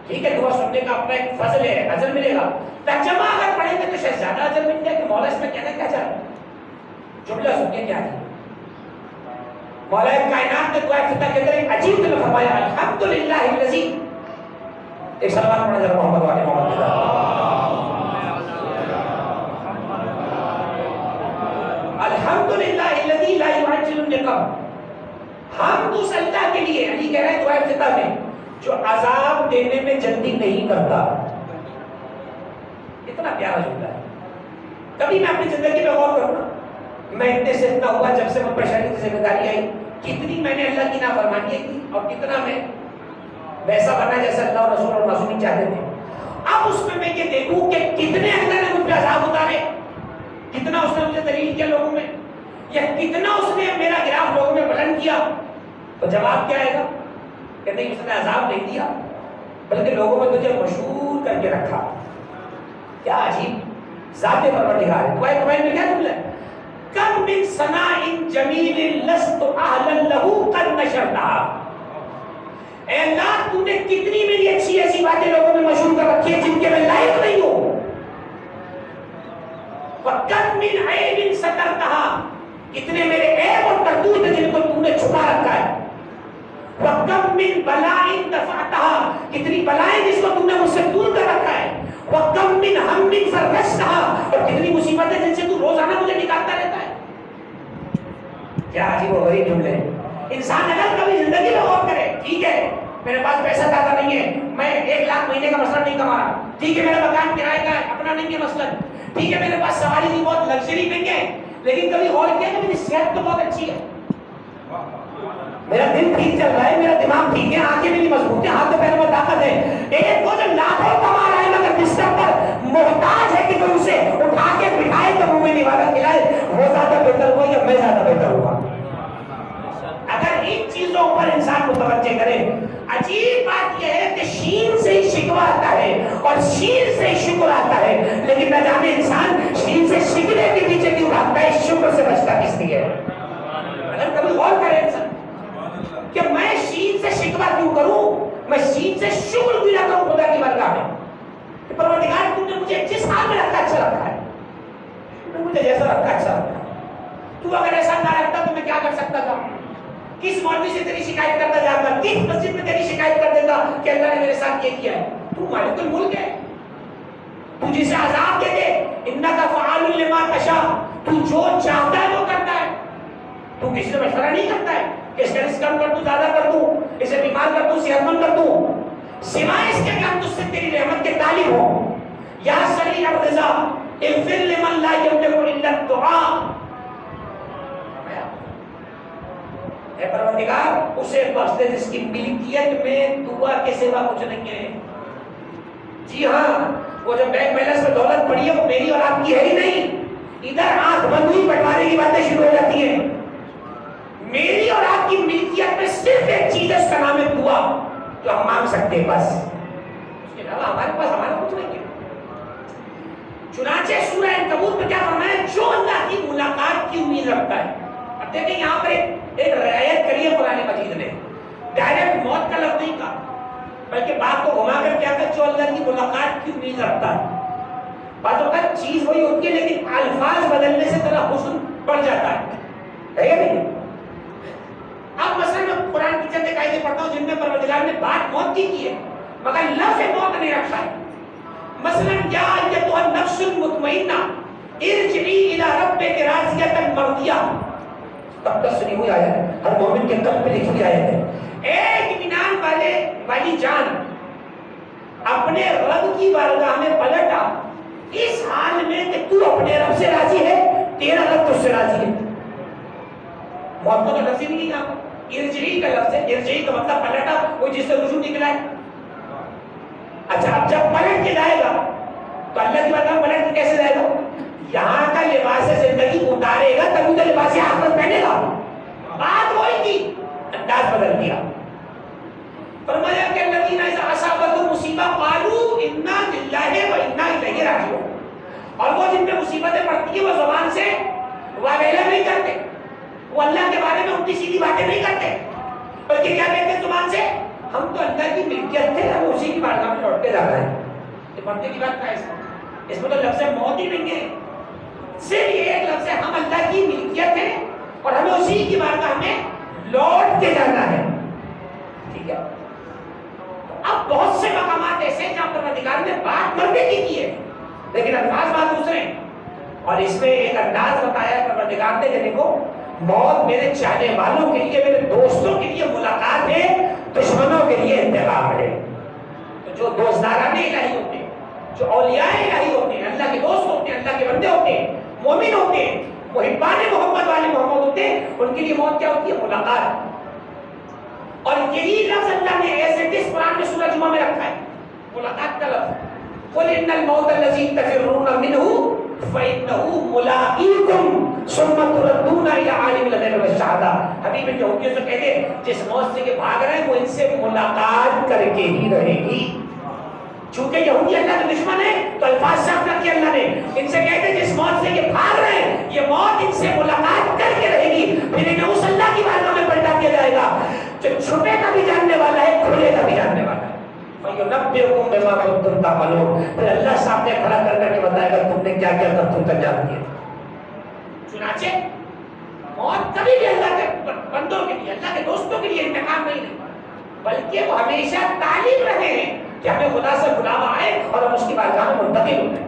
ٹھیک ہے، دعا سننے کا اپنا ایک فضل ہے، اجر ملے گا. ترجمہ اگر پڑھیں گے تو شاید زیادہ اجر مل جائے کہ مولا اس میں کہنا کیا چاہ رہا ہے. جملہ سن کے کیا ہے مولا کائنات نے دعا افتتاح کے اندر ایک عجیب طرح فرمایا الحمدللہ الذی، ایک سلام پڑھنا ذرا محمد والے محمد کے ساتھ. الحمدللہ الذی لا یعجل النقم، ہم اس اللہ کے لیے، علی کہہ رہے ہیں دعا افتتاح میں، جو عذاب دینے میں جلدی نہیں کرتا. اتنا پیارا جملہ ہے. کبھی میں اپنی زندگی میں غور کروں نا، میں اتنے سے اتنا ہوا جب سے مجھ پر شریعت کی ذمہ داری آئی، کتنی میں نے اللہ کی نافرمانیاں کی اور کتنا میں ویسا بنا جیسا اللہ اور رسول اور معصومین چاہتے تھے. اب اس میں یہ دیکھوں کہ کتنے اللہ نے مجھ پہ عذاب اتارے، کتنا اس نے مجھے دلیل کیا لوگوں میں، یا کتنا اس نے میرا گراف لوگوں میں بلند کیا، تو جواب کیا آئے گا کہ نہیں، اس نے عذاب نہیں دیا بلکہ لوگوں میں تجھے مشہور کر کے رکھا. کیا عجیب ذات پروردگار ہے. دعائے قبائل میں کیا جملہ ہے، کم من ثناء جمیل لست اہلا لہ قد نشرتها، اے اللہ تو نے کتنی میری اچھی ایسی باتیں لوگوں میں مشہور کر رکھی ہیں جن کے میں لائق نہیں ہوں. وَقَدْ مِنْ عَيْبٍ سَتَرْتَهَا، کتنے میرے عیب اور کرتوت ہیں جن کو تو نے چھپا رکھا ہے. وَقَدْ مِنْ بَلَائٍ دَفَعْتَهَا، کتنی بلائیں جس کو تو نے مجھ سے دور کر رکھا ہے. وَقَدْ مِنْ هَمٍّ فَرَّجْتَهَا، اور کتنی مصیبتیں جن سے تو روزانہ مجھے نکالتا رہتا ہے. کیا عجیب و غریب جملے ہیں. انسان اگر کبھی زندگی میں غور کرے، ٹھیک ہے میرے پاس پیسہ زیادہ نہیں ہے، میں 1 لاکھ مہینے کا مسئلہ نہیں کما رہا، ٹھیک ہے میرا مکان کرائے کا اپنا نہیں ہے مسئلہ، ٹھیک ہے میرے پاس سواری کی بہت لگژری نہیں ہے، لیکن کبھی غور کیا کہ میری صحت تو بہت اچھی ہے، میرا دل ٹھیک چل رہا ہے، میرا دماغ ٹھیک ہے، آنکھیں میری مضبوط ہیں، ہاتھ پیر میں طاقت ہے. ایک وہ جو لاکھوں کما رہا ہے مگر بستر پر محتاج ہے کہ کوئی اسے اٹھا کے بٹھائے تو منہ میں نوالا کھلائے، وہ زیادہ بہتر ہوا یا میں زیادہ بہتر ہوا. اگر ان چیزوں پر انسان متوجہ کرے. عجیب بات یہ ہے کہ شین سے ہی شکوہ آتا ہے اور شین سے ہی شکر آتا ہے، لیکن نہ جانے انسان شین سے شکنے کے پیچھے کیوں بھاگتا ہے، شکر سے بچتا کس لیے. اگر کبھی غور کرے انسان کہ میں شین سے شکوہ کیوں کروں، میں شین سے شکر کیوں نہ کروں خدا کی بارگاہ میں کہ پروردگار تم نے مجھے جس حال میں رکھا اچھا رکھا ہے، تم نے مجھے جیسا رکھا اچھا رکھا ہے. تو اگر ایسا نہ رکھتا تو میں کیا کر سکتا تھا، کس مولوی سے تیری شکایت کرتا جاتا، کس مسجد میں تیری شکایت کر دیتا کہ اللہ نے میرے ساتھ یہ کیا ہے. تو مالک الملک ہے، تو جسے عذاب دے دے، انک فعال لما تشاء، تو جو چاہتا ہے وہ کرتا ہے. تو کسی سے مشورہ نہیں کرتا ہے کہ اس کا رزق کم کر دوں، زیادہ کر دوں، اسے بیمار کر دوں، صحت مند کر دوں، سوائے اس کے کہ ہم تجھ سے تیری رحمت کے طالب ہوں. یا سریع الرضا اغفر لمن لا یملک الا الدعاء، اے پروردگار اسے بخش دے جس کی ملکیت میں دعا کے سوا کچھ نہیں ہے. جی ہاں، وہ جو بینک بیلنس میں دولت پڑی ہے وہ میری اور آپ کی ہے ہی نہیں. ادھر آنکھ بند ہوئی بٹوارے کی باتیں شروع ہو جاتی ہیں. میری اور آپ کی ملکیت میں صرف ایک چیز ہے، اس کا نام ہے دعا، جو ہم مانگ سکتے ہیں بس. اس کے علاوہ ہمارے پاس ہمارا کچھ نہیں ہے. چنانچہ عنکبوت میں کیا فرمایا؟ جو اللہ کی ملاقات کی امید رکھتا ہے. اب دیکھیں یہاں پر ایک رعایت کری ہے قرآن مجید نے. ڈائریکٹ موت کا لفظ نہیں کہا بلکہ بات کو گھما کر کیا کہا؟ جو اللہ کی ملاقات کی امید رکھتا ہے. بعض اوقات چیز وہی ہوتی ہے لیکن الفاظ بدلنے سے ذرا حسن بڑھ جاتا ہے یا نہیں؟ اب مثلا میں قرآن کی چند آیتیں پڑھتا ہوں جن میں پروردگار نے بات موت کی ہے مگر لفظ موت نہیں رکھا ہے. مثلا یا ایتھا النفس المطمئنہ ارجعی الی ربک راضیۃ مرضیہ. تب تک سنی ہوئی آیت ہے، ہر مومن کے قلب پہ لکھی ہوئی آیت ہے. اے اطمینان والی جان، اپنے رب کی بارگاہ میں پلٹ آ اس حال میں کہ تو اپنے رب سے راضی ہے، تیرا رب تجھ سے راضی ہے. موت کو تو لفظ ہی نہیں کہا. ارجعی کا لفظ ہے، ارجعی کا مطلب پلٹا، وہ جس سے رجوع نکلا ہے. اچھا اب جب پلٹ کے جائے گا تو اللہ کی بارگاہ میں پلٹ کے کیسے جائے گا؟ یہاں کا لباس زندگی اتارے گا تبھی تو لباس آخرت پہنے گا. بات وہی تھی، انداز بدل دیا. فرمایا کہ الذین اذا اصابتهم مصیبہ قالوا انا للہ و انا الیہ راجعون. اور وہ جن پہ مصیبتیں پڑتی ہیں وہ زبان سے واویلا نہیں کرتے، وہ اللہ کے بارے میں الٹی سیدھی باتیں نہیں کرتے، بلکہ کیا کہتے ہیں زبان سے؟ ہم تو اللہ کی ملکیت تھے، ہم اسی کی بارگاہ میں لوٹ کے جا رہے ہیں. یہ پڑھنے کی بات ہے اس میں تو لفظ موت ہی نہیں ہے، صرف یہ ایک لفظ ہے ہم اللہ کی ملکیت ہیں اور ہمیں اسی کی بارگاہ میں لوٹ کے جانا ہے. ٹھیک ہے. اب بہت سے مقامات ایسے ہیں جہاں پروردگار نے بات مرنے کی ہے لیکن الفاظ بات دوسرے ہیں. اور اس میں ایک انداز بتایا پروردگار نے کہ دیکھو موت میرے چاہنے والوں کے لیے، میرے دوستوں کے لیے ملاقات ہے، دشمنوں کے لیے انتقام ہے. تو جو دوستداران الہی ہوتے ہیں، جو اولیاء الہی ہوتے ہیں، اللہ کے دوست ہوتے ہیں، اللہ کے بندے ہوتے ہیں، مومن ہوتے ہیں، محبان محمد والے محمد ہوتے ہیں، ان کے لیے موت کیا ہوتی ہے؟ ملاقات. اور یہی لفظ اللہ نے ایسے کس قرآن میں سورہ جمعہ میں رکھا ہے؟ ملاقات کا لفظ. قل ان الموت الذی تفرون منہ فإنہ ملاقیکم ثم تردون الی عالم الغیب والشہادہ. حبیب یہودیوں سے کہتے جس موت سے کہ بھاگ رہے ہیں وہ ان سے ملاقات کر کے ہی رہے گی. چونکہ یہودی اللہ کے دشمن ہے تو الفاظ صاف رکھ کے اللہ نے ان سے کہتے جس موت سے کہ بھاگ رہے ہیں یہ موت ان سے ملاقات کر کے رہے گی، پھر انہیں اس اللہ کی بارگاہ میں پلٹا دیا جائے گا جو چھپے کا بھی جاننے والا ہے، کھلے کا بھی جاننے والا ہے. فَيُنَبِّئُكُم بِمَا كُنتُمْ تَعْمَلُونَ. پھر اللہ سامنے کھڑا کر کے بتائے گا تم نے کیا کیا تھا، تم تک جان دیا. چنانچہ موت کبھی بھی اللہ کے بندوں کے لیے، اللہ کے دوستوں کے لیے انتقام نہیں ہے، بلکہ وہ ہمیشہ تعلیم رہے ہیں کہ ہمیں خدا سے بلاوا آئے اور ہم اس کی بارگاہ میں منتقل ہو جائیں.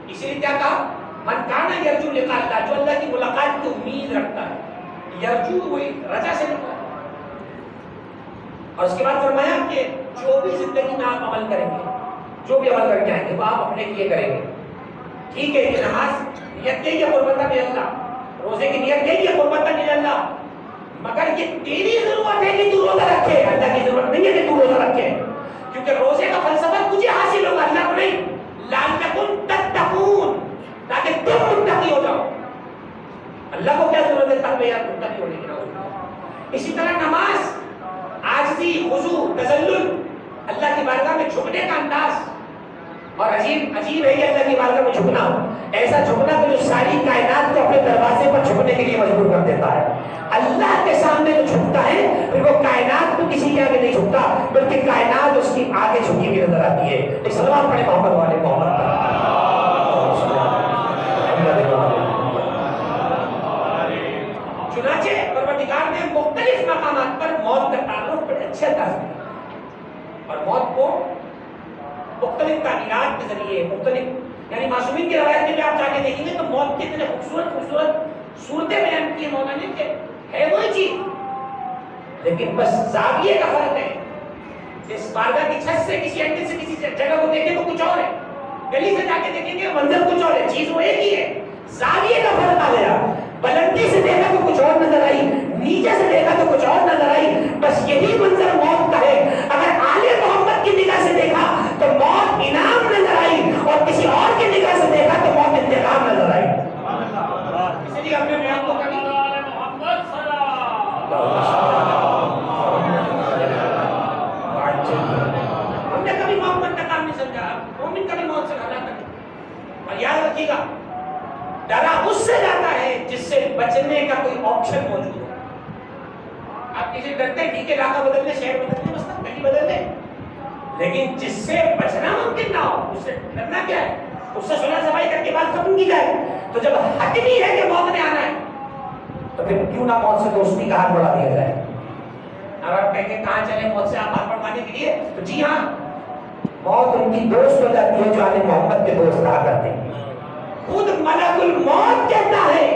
اسی لیے کیا کہا؟ من کان یرجو لقاء اللہ، جو اللہ کی ملاقات کی امید رکھتا ہے. یرجو ہوئی رجا سے نکلا. اور اس کے بعد فرمایا کہ جو بھی زندگی میں آپ عمل کریں گے، جو بھی عمل کر کے آئیں گے وہ آپ اپنے لیے کریں گے. ٹھیک ہے کہ نماز نیت یہی ہے قربتاً اللہ، روزے کی نیت یہی ہے قربتاً اللہ، مگر یہ تیری ضرورت ہے کہ تو روزہ رکھے، اللہ کی ضرورت نہیں ہے کہ تو روزہ رکھے. کیونکہ روزے کا فلسفہ تجھے حاصل ہوگا، اللہ کو نہیں. لعلکم تتقون، تاکہ تم متقی ہو جاؤ. اللہ کو کیا ضرورت ہے تقوی یا متقی ہونے کی؟ اسی طرح نماز عاجزی، خضوع، تذلل، اللہ کی بارگاہ میں جھکنے کا انداز. اور عجیب ہے یہ اللہ کی بارگاہ میں جھکنا، ایسا جھکنا کہ جو ساری کائنات کو اپنے دروازے پر جھکنے کے لیے مجبور کر دیتا ہے. اللہ کے سامنے جو جھکتا ہے پھر وہ کائنات کو کسی کے آگے نہیں جھکتا بلکہ کائنات اس کی آگے جھکی ہوئی نظر آتی ہے. ایک سلام پڑھے محمد والے محمد پر. چنانچہ پروردگار نے مختلف مقامات پر موت کا تعلق بڑے اچھے انداز میں اور موت کو مختلف تعبیرات کے ذریعے مختلف، یعنی معصومین کی روایت میں بھی آپ جا کے دیکھیں گے تو موت کے اتنے خوبصورت صورتیں بیان کی مولا نے کہ ہے وہی چیز لیکن بس زاویے کا فرق ہے. اس بارگاہ کی چھت سے کسی اینگل سے کسی جگہ کو دیکھیں تو کچھ اور ہے، گلی سے جا کے دیکھیں گے منظر کچھ اور ہے، چیز وہ ایک ہی ہے، زاویے کا فرق آ گیا. بلندی سے دیکھا تو کچھ اور نظر آئی، نیچے سے دیکھا تو کچھ اور نظر آئی. بس یہی منظر موت کا ہے. اگر آل محمد کی نگاہ سے دیکھا تو موت انعام نظر آئی اور کسی اور کی نگاہ سے دیکھا تو موت انتقام نظر آئی. اس لیے ہم نے موت کو کبھی ہم نے کبھی موت کا انتقام نہیں سمجھا. مومن کبھی موت سے گھبراتا نہیں. اور یاد رکھیے گا ڈرا اس سے جاتا ہے جس سے بچنے کا کوئی آپشن موجود ہو. آپ کسی ڈرتے ہیں ٹھیک ہے علاقہ بدل لیں شہر بدل لیں مسئلہ کہیں بدل لیں, لیکن جس سے بچنا ممکن نہ ہو اس سے ڈرنا کیا ہے؟ اس سے صلح صفائی کر کے بات ختم کی جائے. تو جب حتمی ہے کہ موت نے آنا ہے تو پھر کیوں نہ موت سے دوستی کا ہاتھ بڑھا دیا جائے. اب آپ کہیں گے کہاں چلے موت سے آپ ہاتھ بڑھوانے کے لیے؟ تو جی ہاں, موت ان کی دوست ہو جاتی ہے جو آل محمد کے دوست رہا کرتے ہیں. خود ملک الموت کہتا ہے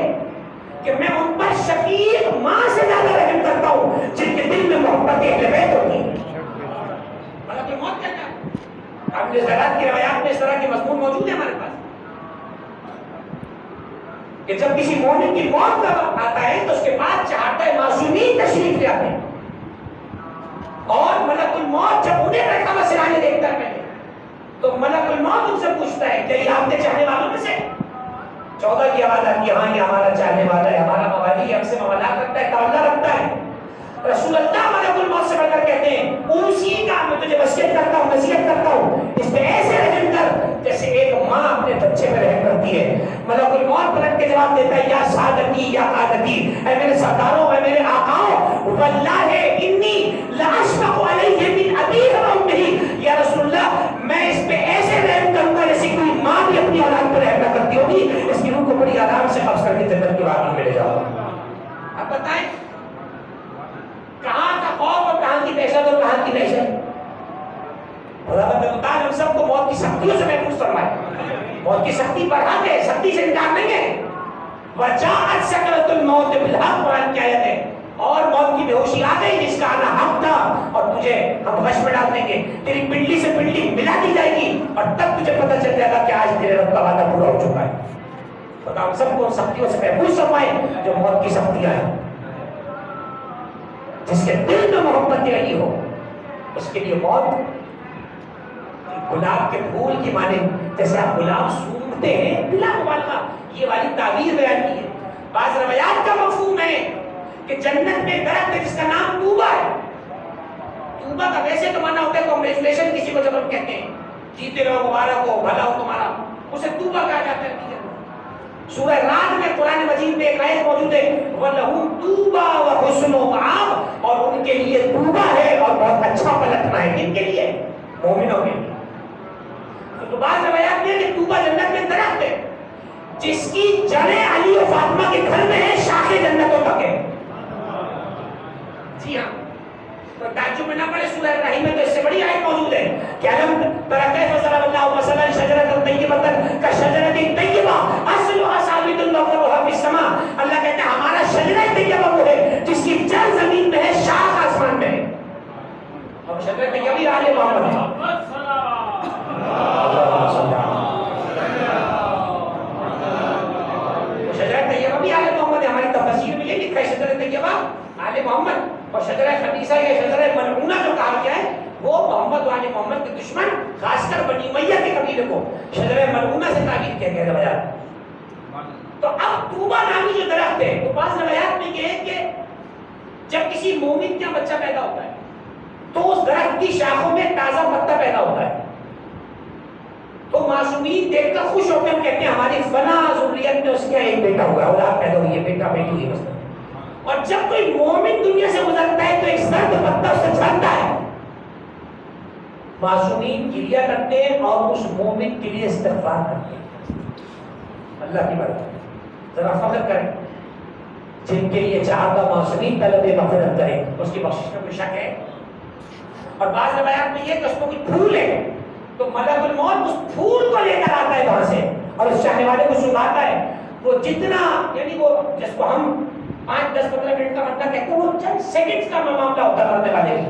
کہ میں ان پر شفیق ماں سے زیادہ رحم کرتا ہوں جن کے دل میں محبت اہل بیت ہوتی ہے. ملک الموت کہتا ہے. ہم نے زراعت کی روایات میں اس طرح کے مضمون موجود ہیں ہمارے پاس کہ جب کسی مومن کی موت کا وقت آتا ہے تو اس کے بعد چاہتا ہے معصومین تشریف لے آتے ہیں, اور ملک الموت جب انہیں رکھا ہوا سرانے دیکھتا ہے پہلے تو ملک الموت ان سے پوچھتا ہے کہ یہ آپ نے چاہنے والوں میں سے 14 کی آواز آتی ہے, ہاں یہ ہمارا چاہنے والا ہے, ہمارا موالی ہم سے موالات رکھتا ہے, تولا رکھتا ہے. رسول اللہ ملک الموت سے بڑھ کر کہتے ہیں اسی کا میں تجھے وصیت کرتا ہوں, نصیحت کرتا ہوں, اس پہ ایسے رحم کر جیسے ایک ماں اپنے بچے پہ رحم کرتی ہے. ملک الموت پلٹ کے جواب دیتا ہے یا سعادتی یا قادتی, اے میرے سرداروں, اے میرے آقاؤں, واللہ انی لاشفق علیہ من ابی و امہ, یا رسول اللہ میں اس پہ ایسے رحم کروں گا جیسے کوئی ماں بھی اپنی اولاد پہ رحم نہ کرتی ہوگی. اس کی روح کو بڑی آرام سے قبض کر کے جنت کی وادی میں لے جاؤ. اب بتائیں کہاں کا خوف اور کہاں کی دہشت اور کہاں کی دہشت. خدا متعال ہم سب کو موت کی سختیوں سے محفوظ فرمائے. موت کی سختی بڑھا دے, سختی سے انکار نہیں ہے. وجاءت سکرۃ الموت بالحق, قرآن کی آیت ہے, اور موت کی بے ہوشی آ گئی جس کا آنا حق تھا, اور تجھے ہم غش میں ڈال دیں گے, تیری پنڈلی سے پنڈلی ملا دی جائے گی, اور تب تجھے پتہ چل جائے گا کہ آج تیرے رب کا وعدہ پورا ہو چکا ہے. خدا ہم سب کو ان سختیوں سے محفوظ فرمائے جو موت کی سختیاں ہیں. جس کے دل میں محبت الہی ہو اس کے لیے موت گلاب کے پھول کی مانند, جیسے آپ گلاب سونگھتے ہیں بلا مبالغہ, یہ والی تعبیر بیان کی ہے. بعض روایات کا مفہوم ہے کہ جنت میں درخت ہے جس کا نام طوبہ ہے. طوبہ کا ویسے تو معنی ہوتا ہے کنگریچولیشن کسی کو جب ہم کہتے ہیں جیتے رہو, مبارک ہو, بھلا ہو تمہارا, اسے طوبہ کہا جاتا ہے. سورہ رات میں قرآن مجید میں ایک آیت موجود ہے وَلَهُمْ طُوبَى وَحُسْنُ مَآبٍ, اور ان کے لیے طوبہ ہے اور بہت اچھا پلٹنا ہے. کن کے لیے؟ مومنوں کے لیے. تو بعض روایات میں کہ طوبہ جنت میں درخت ہے جس کی جڑیں علی و فاطمہ کے گھر میں ہیں, شاخیں جنتوں تک ہے. جی ہاں, تو تعجب میں نہ پڑے, سورہ رحیم میں تو اس سے بڑی آیت موجود ہے کہ علم تری کیف ضرب اللہ مثلا شجرۃ طیبۃ کشجرۃ طیبہ اصلها ثابت وفرعها فی السماء. اللہ کہتا ہے ہمارا شجرہ طیبہ وہ ہے جس کی جڑ زمین میں ہے, شاخ آسمان میں ہے. اور شجرہ طیبہ بھی آل محمد ہے. شجرہ طیبہ بھی آل محمد ہے. ہماری تفسیر میں یہ لکھا ہے شجرہ طیبہ آل محمد, اور شجرہ خبیثہ یا شجرہ ملعونہ جو کہا گیا ہے وہ محمد و آل محمد کے دشمن خاص کر بنی امیہ کے قبیلے کو شجرہ ملعونہ سے تعبیر کیا گیا ہے. تو اب طوبہ نامی جو درخت ہے, تو بعض روایات میں یہ ہے کہ جب کسی مومن کا بچہ پیدا ہوتا ہے تو اس درخت کی شاخوں میں تازہ پتا پیدا ہوتا ہے, تو معصومین دیکھ کر خوش ہو کر کہتے ہیں ہماری فلاں ذریت میں اس کا ایک بیٹا ہوا, اولاد پیدا ہوئی ہے, بیٹا بیٹی ہوئی ہے. اور جب کوئی مومن دنیا سے گزرتا ہے تو ایک زرد پتا اس سے جھڑتا ہے. معصومین گریہ کرتے ہیں اور اس مومن کے لیے استغفار کرتے ہیں. اللہ کی بات ذرا فخر کریں جن کے لیے چاہتا معصومین طلب مغفرت کریں, اس کی بخشش میں کوئی شک ہے. اور بعض روایات میں یہ کہ اس کو کوئی پھول ہے تو ملک الموت اس پھول کو لے کر آتا ہے وہاں سے اور اس چاہنے والے کو سنگھاتا ہے. وہ جتنا یعنی وہ جس کو ہم 5-10-15 منٹ کا بندہ کہتے ہیں وہ چند سیکنڈز کا معاملہ ہوتا ہے مرنے والے کی.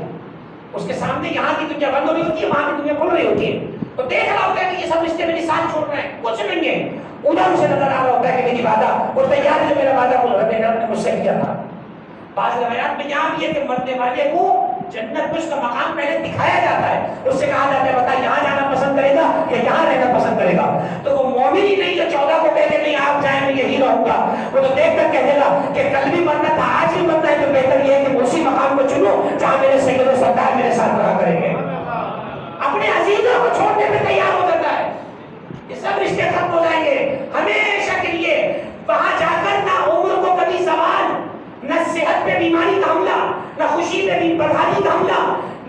اس کے سامنے یہاں کی دنیا بند ہو رہی ہوتی ہے, وہاں کی دنیا کھل رہی ہوتی ہے. تو دیکھ رہا ہوتا ہے کہ یہ سب رشتے میری ساتھ چھوڑ رہے ہیں, کچھ نہیں ہے. ادھر سے نظر آ رہا ہوتا ہے کہ میری وعدہ وہ تیار ہے, میرا وعدہ نے مجھ سے کیا تھا. بعض روایات میں یہاں بھی ہے کہ مرنے والے کو جنت میں اس کا مقام پہلے دکھایا جاتا ہے, اس سے کہا جاتا ہے بتا یہاں جانا پسند کرے گا یا یہاں رہنا پسند کرے گا. تو وہ مومن ہی نہیں جو 14 کو کہتے نہیں آپ جائیں میں یہی رہوں گا, وہ تو دیکھ کر کہے گا کہ کل بھی مرنا تھا آج بھی مرنا ہے, تو بہتر یہ ہے کہ اسی مقام کو چنو جہاں میرے سید و سردار میرے ساتھ رہا کریں گے. اپنے عزیزوں کو چھوڑنے پہ تیار ہو جاتا ہے. یہ سب رشتے ختم ہو جائیں گے ہمیشہ کے لیے. خوشی پہ بھی بدحالی کا حملہ،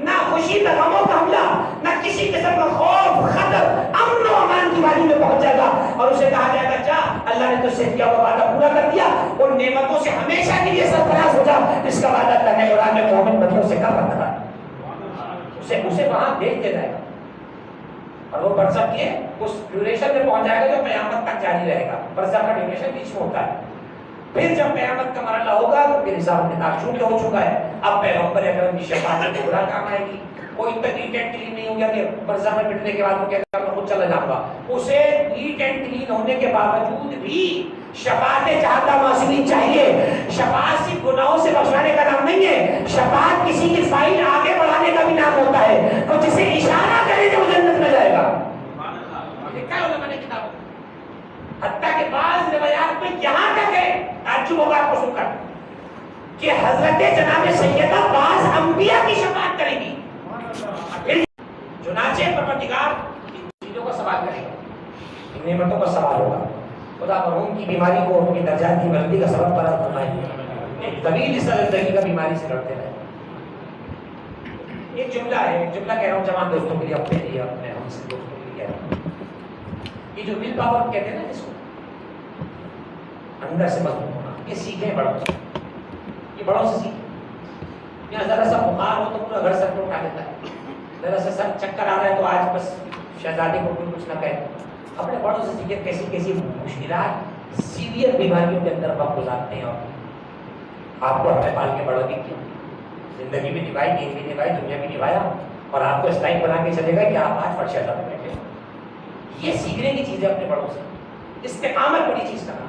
نہ خوشی پہ غموں کا حملہ، نہ کسی قسم کا خوف، خطر، امن و امان کی وادی میں پہنچ جائے گا اور اسے کہا جائے گا جا اللہ نے تجھ سے کیا ہوا وعدہ پورا کر دیا اور نعمتوں سے ہمیشہ کے لیے سرفراز ہو جا، اس کا وعدہ اللہ نے قرآن میں مومن بندوں سے کر رکھا ہے۔ اسے وہاں بھیج دے جائے گا اور وہ برزخ کے اس ڈیوریشن میں پہنچ جائے گا جو قیامت تک جاری رہے گا۔ برزخ کا ڈیوریشن بیچ میں ہوتا ہے، پھر جب قیامت کا مرحلہ ہوگا تو پھر حساب کتاب شروع ہو چکا ہے۔ اب پیغمبر اکرم کی شفاعت کو برا کام آئے گی، کوئی نیٹ اینڈ کلین نہیں ہو گیا کہ برزخ میں مٹنے کے بعد وہ کہتا ہے میں خود چلا جاؤں گا، اسے نیٹ اینڈ کلین ہونے کے باوجود بھی شفاعت چاہتا معصومی چاہیے۔ شفاعت صرف گناہوں سے بخشوانے کا نام نہیں ہے، شفاعت کسی کی فائل آگے بڑھانے کا بھی نام ہوتا ہے، تو جسے اشارہ کرے تو وہ جنت میں جائے گا۔ لکھا ہے علماء نے کتاب، حتیٰ کہ بعض روایات میں یہاں تک ہے، تعجب ہوگا آپ کو سن کر، کہ حضرت جناب سیدہ بعض انبیاء کی شفاعت کرے گی۔ چنانچہ پروردگار ان چیزوں کا سوال کرے گا، ان نعمتوں کا سوال ہوگا۔ خدا مرحوم کی بیماری کو ان کی درجات کی بلندی کا سبب قرار فرمائے، ایک طویل زندگی کا بیماری سے لڑتے رہے۔ ایک جملہ ہے، ایک جملہ کہہ رہا ہوں جوان دوستوں کے لیے، اپنے لیے، اپنے ہم سے دوستوں کے لیے کہہ رہا ہوں، یہ جو ول پاور کہتے ہیں نا جس کو، اندر سے مضبوط ہونا، یہ سیکھیں بڑوں سے، یہ بڑوں سے سیکھیں۔ یہاں ذرا سا بخار ہو تو پورا گھر سر پہ اٹھا دیتا ہے، ذرا سا سر چکر آ رہا ہے تو آج بس شہزادے کو کوئی کچھ نہ کہے۔ اپنے بڑوں سے سیکھیں کیسی کیسی مشکلات سیویئر بیماریوں کے اندر وقت گزارتے ہیں، اور آپ کو ہمیں پال کے بڑوں کی کیا زندگی بھی نبھائی، دین بھی نبھائی، دنیا بھی نبھایا، اور آپ کو اس لائن بنا کے چلے گا کہ آپ آج فرش شہزادہ بیٹھے ہیں۔ یہ سیکھنے کی چیز ہے اپنے بڑوں سے۔ استقامت بڑی چیز کا نام،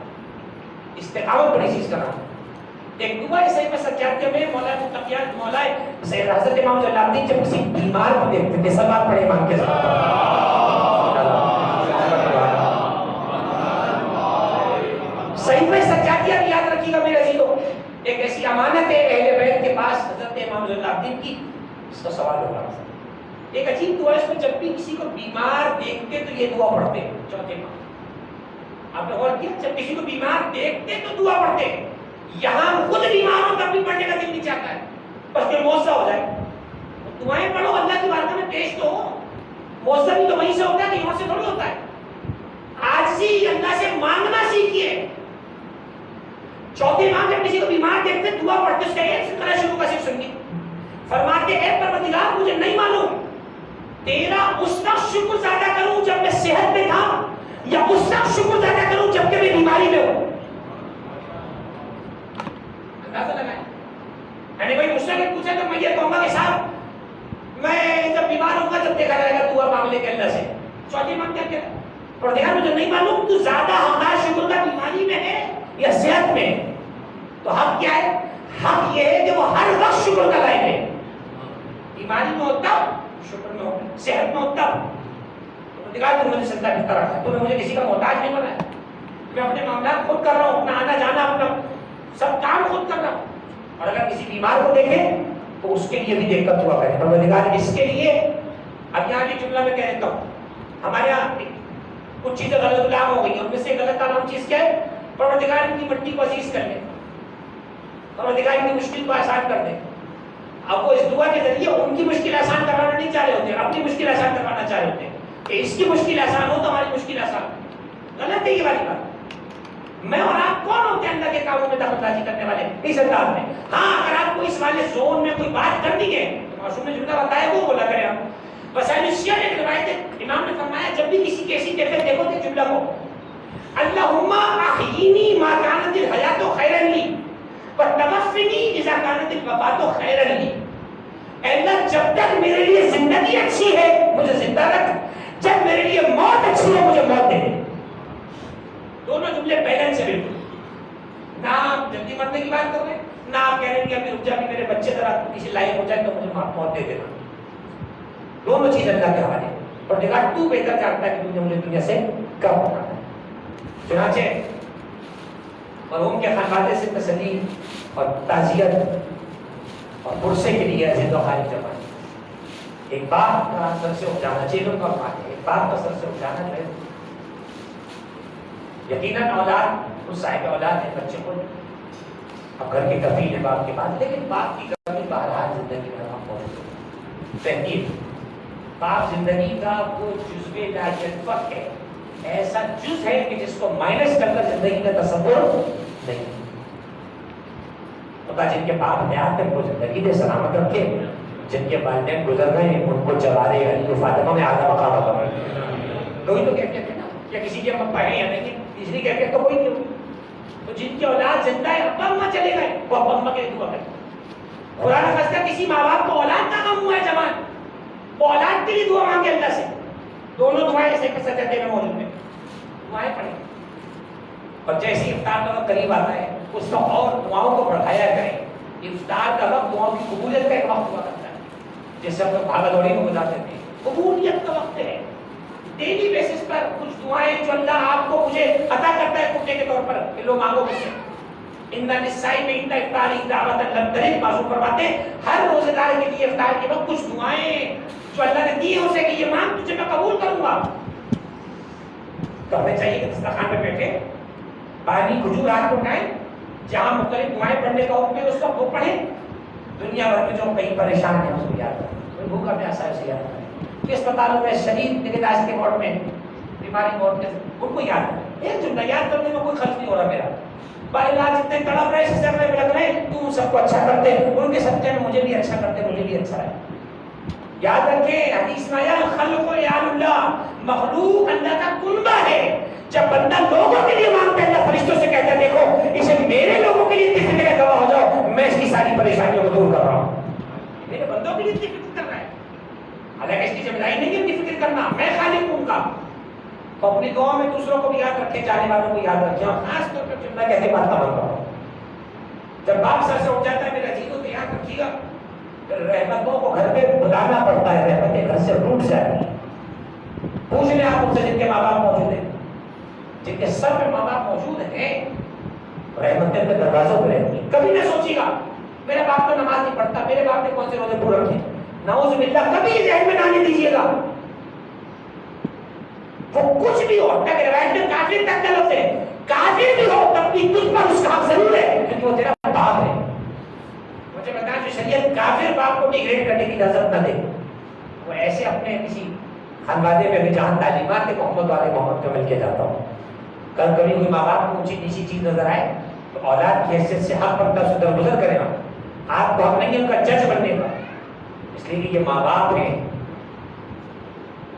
استقامت بڑی چیز کا نام۔ ایک دعا ہے صحیح میں سجادے میں مولا متقیان مولا سید حضرت امام جلال الدین جب کسی بیمار کو دیکھتے تھے، سلوات پڑھے امام کے صحیح میں سجادیہ یاد رکھیے گا میرے عزیزو، ایک ایسی امانت ہے اہل بیت کے پاس حضرت امام جلال الدین کی، اس کا سوال ہوگا۔ ایک عجیب دعا ہے، اس میں جب بھی کسی کو بیمار دیکھتے تو یہ دعا پڑھتے ہیں چوتھے ماہ۔ آپ نے غور کیا جب کسی کو بیمار دیکھتے تو دعا پڑھتے ہیں، یہاں خود بیمار ہو تب بھی پڑھنے کا دل نہیں چاہتا ہے، بس کہ معاوضہ ہو جائے۔ دعائیں پڑھو اللہ کی بارگاہ میں پیش تو ہو، معاوضہ بھی تو وہیں سے ہوتا ہے کہ یہاں سے تھوڑی ہوتا ہے۔ عاجزی اللہ سے مانگنا سیکھیے۔ چوتھے امام جب کسی کو بیمار دیکھتے دعا پڑھتے، اس کا ایک فقرہ شروع کا صرف سنیے، فرماتے اے پروردگار مجھے نہیں معلوم تیرا اس وقت شکر زیادہ کروں جب میں صحت میں تھا یا اس وقت شکر زیادہ کروں جب کہ میں بیماری میں ہوں۔ اندازہ لگائیں، یعنی کوئی مجھ سے اگر پوچھے تو میں یہ کہوں گا کہ صاحب میں جب بیمار ہوں گا جب دیکھا جائے گا دعا مانگ لے کے اللہ سے۔ چوتھی امام کیا کہتا ہے؟ پروردگار مجھے نہیں معلوم تو زیادہ حقدار شکر کا بیماری میں ہے یا صحت میں؟ تو حق کیا ہے؟ حق یہ ہے کہ وہ ہر وقت شکر کا لائق ہے، بیماری میں ہوتا شکر میں ہوتا، صحت میں ہوتا۔ پروردگار تو مجھے سجدہ کرتا رکھا ہے، تو میں مجھے کسی کا محتاج نہیں بنایا، میں اپنے معاملات خود کر رہا ہوں، اپنا آنا جانا اپنا سب کام خود کر رہا ہوں۔ اور اگر کسی بیمار کو دیکھے تو اس کے لیے بھی دقت ہوا کرے پروردگار اس کے لیے۔ اب یہاں بھی جملہ میں کہہ دیتا ہوں، ہمارے یہاں کچھ چیزیں غلط عام ہو گئی ہیں، ان میں سے غلط عام چیز کیا ہے؟ پروردگار ان کی مٹی کو عزیز کر لے، پروردگار ان کی مشکل کو آسان کر دے۔ اب وہ اس دعا کے ذریعے ان کی مشکل آسان کروانا نہیں چاہ رہے ہوتے، اپنی مشکل آسان کروانا چاہ رہے ہوتے کہ اس کی مشکل آسان ہو تو ہماری مشکل آسان ہو۔ غلط ہے یہ والی بات۔ میں اور آپ کون ہوتے ہیں اللہ کے کاموں میں دخل اندازی کرنے والے اس انداز میں؟ ہاں اگر آپ کو اس والے زون میں کوئی بات کرنی ہے تو معصوم نے جملہ بتایا وہ بولا کریں آپ۔ وسائل الشیعہ نے ایک روایت ہے، امام نے فرمایا جب بھی کسی کی ایسی کیفیت دیکھو تو جملہ کو اللہم احیینی ما کانت الحیات خیرا لی وتوفنی اذا کانت الوفات خیرا لی۔ اے اللہ جب تک میرے لیے زندگی اچھی ہے مجھے زندہ رکھ، جب میرے لیے موت اچھی ہے مجھے موت دے دے۔ دونوں جملے بیلنس ہے بالکل، نہ آپ جلدی مرنے کی بات کر رہے ہیں نہ آپ کہہ رہے ہیں کہ ابھی رک جا بھی میرے بچے ذرا کسی لائق ہو جائے تو مجھے موت دے دینا۔ دونوں چیز اللہ کے حوالے، اور دیکھا تو بہتر جانتا ہے کہ تم نے مجھے دنیا سے کب اٹھانا ہے۔ چنانچہ مرحوم کے خانواده سے تسلی اور تعزیت اور پرسے کے لیے زندہ خارج جمع ایک باپ کا سر سے اٹھانا چیلوں کا بات ہے، ایک باپ کا سر سے اٹھانا جو ہے یقیناً اولاد اس صاحب اولاد ہے، بچے کو اب گھر کے کفیل ہے باپ کے بعد، لیکن باپ کی کمی بہرحال تحقیق باپ زندگی کا وہ جزو لا ينفك ہے، ایسا جز ہے کہ جس کو مائنس کر کر زندگی کا تصور نہیں۔ خدا جن کے باپ حیات ہیں وہ زندگی دے سلامت رکھے، جن کے والدین گزر گئے ہیں ان کو جوارے علی و فاطمہ میں اعلیٰ مقام عطا فرمائے۔ لوگ تو کہتے ہیں نا کہ کسی کے ابا ہیں یا نہیں، تیسری کہتے تو کوئی نہیں ہوگی۔ تو جن کی اولاد زندہ ہے ابا اماں چلے گئے وہ ابا اماں کے لیے دعا کریں۔ خدا نہ خواستہ کسی ماں باپ کو اولاد کا غم ہوا ہے جوان، وہ اولاد کے لیے دعا مانگے اللہ سے، دونوں دعائیں ایسے سجدے میں موجود ہیں، دعائیں پڑھیں۔ اور جیسے افطار کا وقت قریب آتا ہے اس کا اور دعاؤں کو بڑھایا کریں۔ افطار کا وقت دعاؤں کی قبولیت کا ایک وقت ہوا کرتا ہے، جیسے ہم لوگ بھاگا دوڑی میں گزارتے تھے، قبولیت کا وقت ہے۔ ڈیلی بیسس پر کچھ دعائیں جو اللہ آپ کو مجھے عطا کرتا ہے کتے کے طور پر کہ لوگ مانگو مجھ سے۔ ان النسائی میں ان افطاری دعوت لم ترد، معصوم فرماتے ہیں ہر روزہ دار کے لیے افطار کے وقت کچھ دعائیں جو اللہ نے دی ہے اسے کہ یہ مانگ تجھے میں قبول کروں گا۔ تو ہمیں چاہیے کہ دسترخوان پہ بیٹھے پانی کھجورات کو اٹھائیں، جہاں مختلف دعائیں پڑھنے کا حکم ہے اس وقت وہ پڑھیں۔ دنیا بھر میں جو کئی پریشان ہیں اس کو یاد کریں، کوئی بھوکا پیاسا ہے اسے یاد کریں، کہ اسپتالوں میں شدید نگہداشت کے وارڈ میں بیماری موت کے ان کو یاد کریں۔ ایک جملہ یاد کرنے میں کوئی خرچ نہیں ہو رہا میرا، باعلاج اتنے تڑپ رہے سسٹم میں لگ رہے تم سب کو اچھا کرتے ان کے صدقے میں مجھے بھی اچھا کرتے مجھے بھی اچھا ہے۔ یاد رکھیں حدیث میں آیا الخلق عیال اللہ، مخلوق اللہ کا کنبہ ہے۔ جب بندہ لوگوں کے لیے مانگتا ہے اللہ فرشتوں سے کہتا ہے دیکھو اسے میرے لوگوں کے لیے اتنی فکر کا گواہ ہو جاؤ، میں اس کی ساری پریشانیوں کو دور کر رہا ہوں، میرے بندوں کے لیے اتنی فکر کر رہا ہے۔ حالانکہ اس کی ذمہ داری نہیں ہے اتنی فکر کرنا، میں خالق ہوں ان کا۔ تو اپنی دعا میں دوسروں کو بھی یاد رکھے، جانے والوں کو یاد رکھے، اور خاص طور پر جملہ کہتے بات کا مانتا ہوں جب باپ سر سے اٹھ جاتا ہے میرا عزیزوں تو یاد رکھیے گا رحمتوں کو گھر پہ بلانا پڑتا ہے، رحمتیں گھر سے روٹ جاتی ہیں۔ پوچھ لیں آپ ان سے جن کے ماں باپ موجود ہیں، جن کے سر پہ ماں باپ موجود ہیں، رحمتیں اپنے دروازوں پہ رہتی ہیں۔ کبھی نہ سوچیے گا میرا باپ تو نماز نہیں پڑھتا، میرے باپ نے کون سے روزے پورے رکھے، نعوذ باللہ، کبھی یہ ذہن میں نہ آنے دیجیے گا۔ وہ کچھ بھی ہو، اگر روایت میں کافر تک کا لفظ ہے، کافر بھی ہو تب بھی تجھ پر اس کا حق ضرور ہے کیونکہ وہ تیرا باپ ہے۔ مجھے بتا جو شریعت کافر باپ کو ڈیگریڈ کرنے کی اجازت نہ دے، وہ ایسے اپنے کسی خانوادے میں بھی جہاں تعلیمات کے محمد والے محمد کو مل کے جاتا ہوں، کل کبھی کوئی ماں باپ کو اونچی نیچی چیز نظر آئے تو اولاد کی حیثیت سے حق بنتا ہے، درگزر کرے گا۔ آپ کو حق نہیں ہے ان کا جج بننے کا، اس لیے کہ یہ ماں باپ ہیں،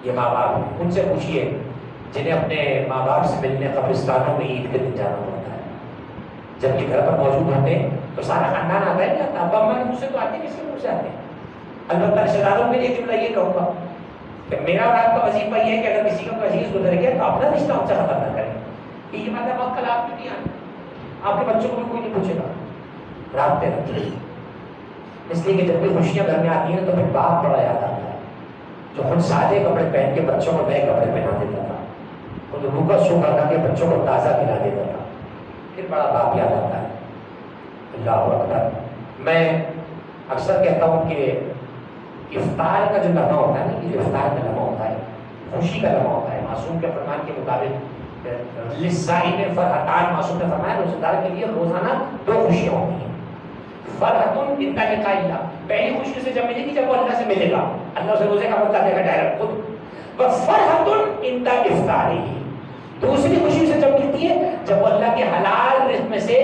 یہ ماں باپ ہیں۔ ان سے پوچھیے جنہیں اپنے ماں باپ سے ملنے قبرستانوں میں عید کے دن جانا پڑتا ہے، جب یہ گھر پر موجود ہوتے ہیں تو سارا خاندان آتا ہے نا، ابا اماں کے منہ سے تو آتے ہیں، کس کے منہ سے آتے ہیں؟ البتہ رشتہ داروں کے لیے جملہ یہ کہوں گا کہ میرا اور آپ کا وظیفہ یہ ہے کہ اگر کسی کا کوئی عزیز گزر گیا تو اپنا رشتہ ان سے ختم نہ کریں کہ یہ مطلب اب کل آپ نہیں آنا، آپ کے بچوں کو بھی کوئی نہیں پوچھے گا، رابطے رکھیں۔ اس لیے کہ جب بھی خوشیاں گھر میں آتی ہیں تو پھر باپ بڑا یاد آتا ہے جو خود سادے کپڑے پہن کے بچوں کو نئے کپڑے پہنا دیتا تھا، خود روکا سوکھا کر کے بچوں کو تازہ کھلا دیتا تھا، پھر بڑا باپ یاد آتا ہے۔ اللہ اکبر۔ میں اکثر کہتا ہوں کہ افطار کا جو لمحہ ہوتا ہے نا، یہ جو افطار کا لمحہ ہوتا ہے خوشی کا لمحہ ہوتا ہے، معصوم کے فرمان کے مطابق للصائم فرحتان، معصوم نے فرمایا روزہ دار کے لیے روزانہ 2 خوشیاں ہوتی ہیں۔ فرحتن عند لقاء اللہ، پہلی خوشی سے جب ملے گی جب وہ اللہ سے ملے گا، اللہ اسے روزے کا بدلہ دے گا ڈائریکٹ خود۔ وفرحتن عند افطارہ، دوسری خوشی سے جب ملتی ہے جب وہ اللہ کے حلال رزق میں سے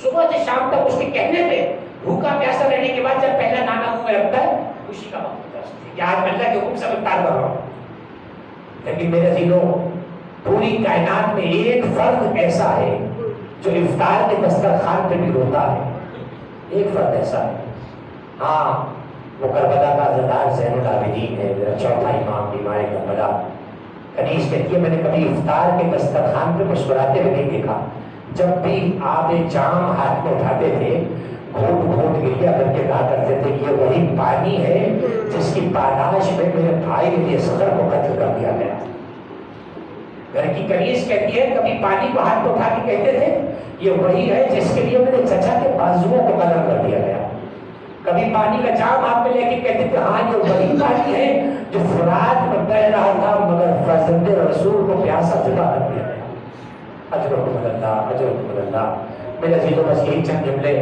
صبح سے شام تک اس کے کہنے پہ بھوکا پیاسا رہنے کے بعد جب پہلا نانا منہ میں رکھتا ہے خوشی کا وقت ہوتا ہے کہ آج میں اللہ کے حکم سے افطار کر رہا ہوں۔ لیکن میرے عزیزوں پوری کائنات میں ایک فرد ایسا ہے جو افطار کے دسترخوان پہ بھی روتا ہے، ایک فرد ایسا ہے، ہاں وہ کربلا کا عزادار زین العابدین ہے، میرا چوتھا امام بیمار کربلا۔ کنیز کہتی ہے میں نے کبھی افطار کے دسترخوان پہ مسکراتے ہوئے نہیں دیکھا، جب بھی آب جام ہاتھ میں اٹھاتے تھے گھونٹ گھونٹ گریا کر کے کہا کرتے تھے یہ وہی پانی ہے جس کی پاداش میں میرے بھائی کے صدر کو قتل کر دیا گیا۔ گھر کی کنیز کہتی ہے کبھی پانی کو ہاتھ میں اٹھا کے کہتے تھے یہ وہی ہے جس کے لیے میرے چچا کے بازوؤں کو قتل کر دیا گیا۔ کبھی پانی کا جام ہاتھ میں لے کے کہتے تھے ہاں یہ وہی پانی ہے جو فرات میں بہ رہا تھا مگر فرزند رسول کو پیاسا جدا کر دیا گیا۔ اجرکم اللہ، اجرکم اللہ۔ میرے عزیزوں بس یہی چند جملے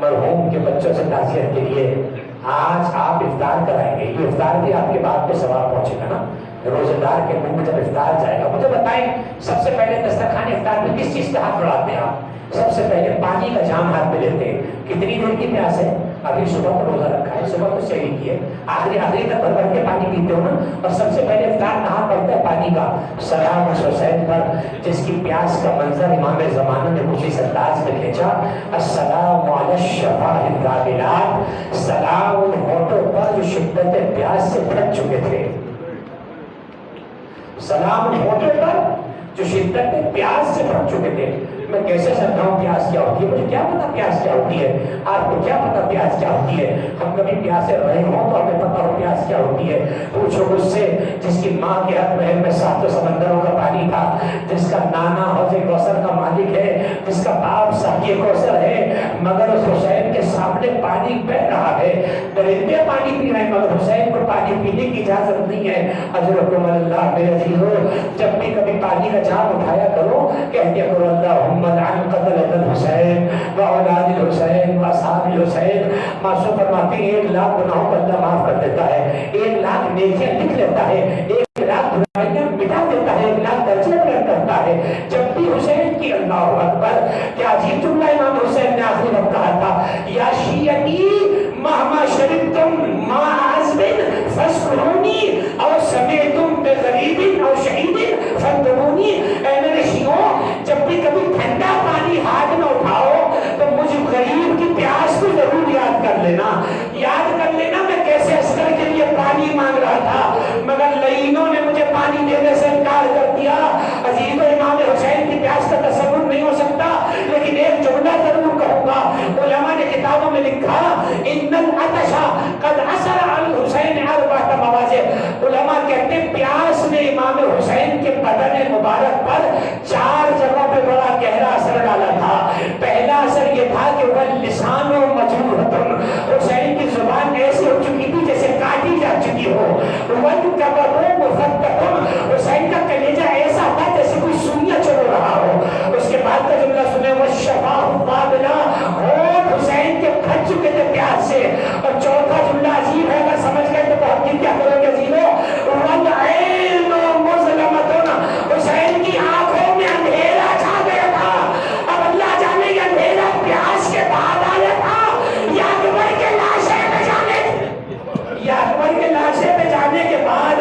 مرحوم کے بچوں سے تعزیت کے لیے آج آپ افطار کرائیں گے، یہ افطار بھی آپ کے بعد پہ ثواب پہنچے گا نا، روزے دار کے منہ میں جب افطار جائے گا۔ مجھے بتائیں سب سے پہلے دسترخوان افطار میں کس چیز پہ ہاتھ بڑھاتے ہیں آپ؟ سب سے پہلے پانی کا جام ہاتھ میں لیتے ہیں۔ کتنی دیر کی پیاس ہے؟ ابھی صبح کو روزہ رکھا ہے، صبح کو سحری کی ہے، آخری تک بھر کے پانی پیتے ہو نا، اور سب سے پہلے افطار کہاں پڑتا ہے؟ پانی کا۔ سلام اس حسین پر جس کی پیاس کا منظر امام زمانہ نے کچھ اس انداز میں کھینچا، السلام علی الشفاء القابلات، سلام ان ہونٹوں پر جو شدت پیاس سے پھٹ چکے تھے، سلام ان ہونٹوں پر جو شدت پیاس سے پھٹ چکے تھے۔ میں کیسے سمجھاؤں پیاس کیا ہوتی ہے؟ مجھے کیا پتا پیاس کیا ہوتی ہے؟ آپ کو کیا پتا پیاس کیا ہوتی ہے؟ ہم کبھی پیاسے رہے ہوں تو ہمیں پتا ہو پیاس کیا ہوتی ہے۔ پوچھو مجھ سے جس کی ماں کے ہاتھ محل میں 7 سمندروں کا پانی تھا، جس کا نانا حوض کوثر کا مالک ہے، جس کا باپ ساقی کوثر ہے، مگر اس حسین کے سامنے پانی بہ رہا ہے، درندے پانی پی رہے ہیں مگر حسین کو پانی پینے کی اجازت نہیں ہے۔ اجرکم اللہ میرے عزیزو، جب بھی کبھی پانی کا جام اٹھایا کرو، کہہ دیا کرو اللہم لعن قتلۃ الحسین واولاد الحسین واصحاب الحسین۔ معصوم فرماتے ہیں 1 لاکھ گناہوں کو اللہ معاف کر دیتا ہے، 1 لاکھ نیکیاں لکھ لیتا ہے، 1 لاکھ برائیاں مٹا دیتا ہے، 1 لاکھ درجے بلند کرتا ہے۔ جب بھی حسین کی اللہ اکبر، کیا عجیب جملہ امام حسین نے آخری وقت کہا تھا، یا شیعتی مہما شربتم ما عزب فاسقرونی او سمعتم بغریب او شہید فانتبونی۔ اے میرے شیعوں، جب بھی کبھی ٹھنڈا پانی ہاتھ میں اٹھاؤ تو مجھ غریب کی پیاس کو ضرور یاد کر لینا، یاد کر لینا میں کیسے اصغر کے لیے پانی مانگ رہا تھا مگر لعینوں نے مجھے پانی دینے سے انکار کر دیا۔ عزیز امام حسین کی پیاس کا تصور نہیں ہو سکتا، لیکن ایک جملہ ضرور کہوں گا، علماء نے کتابوں میں لکھا ان العطش قد اثر علی الحسین 4 مواضع۔ علماء کہتے ہیں پیاس نے امام حسین کے بدن مبارک پر 4 جگہوں پہ بڑا گہرا اثر ڈالا تھا۔ پہلا اثر یہ تھا کہ وہ لسان و مجروح، حسین کی زبان ایسی ہو چکی تھی جیسے کاٹی جا چکی ہو، حسین کا کلیجہ ایسا تھا جیسے کوئی سوئیاں چل رہا ہو۔ اس کے بعد کا جملہ سنے والشفاء القابلہ، ہونٹ حسین کے پھٹ چکے تھے پیاس سے۔ اور چوتھا جملہ عجیب ہے، اگر سمجھ گئے تو بہت کیا کرو گے عزیزو، والعین مظلمۃ، حسین کی آنکھوں میں اندھیرا چھا گیا تھا۔ اب اللہ جانے یہ اندھیرا پیاس کے بعد آیا تھا یا اکبر کے لاشے پہ جانے کے بعد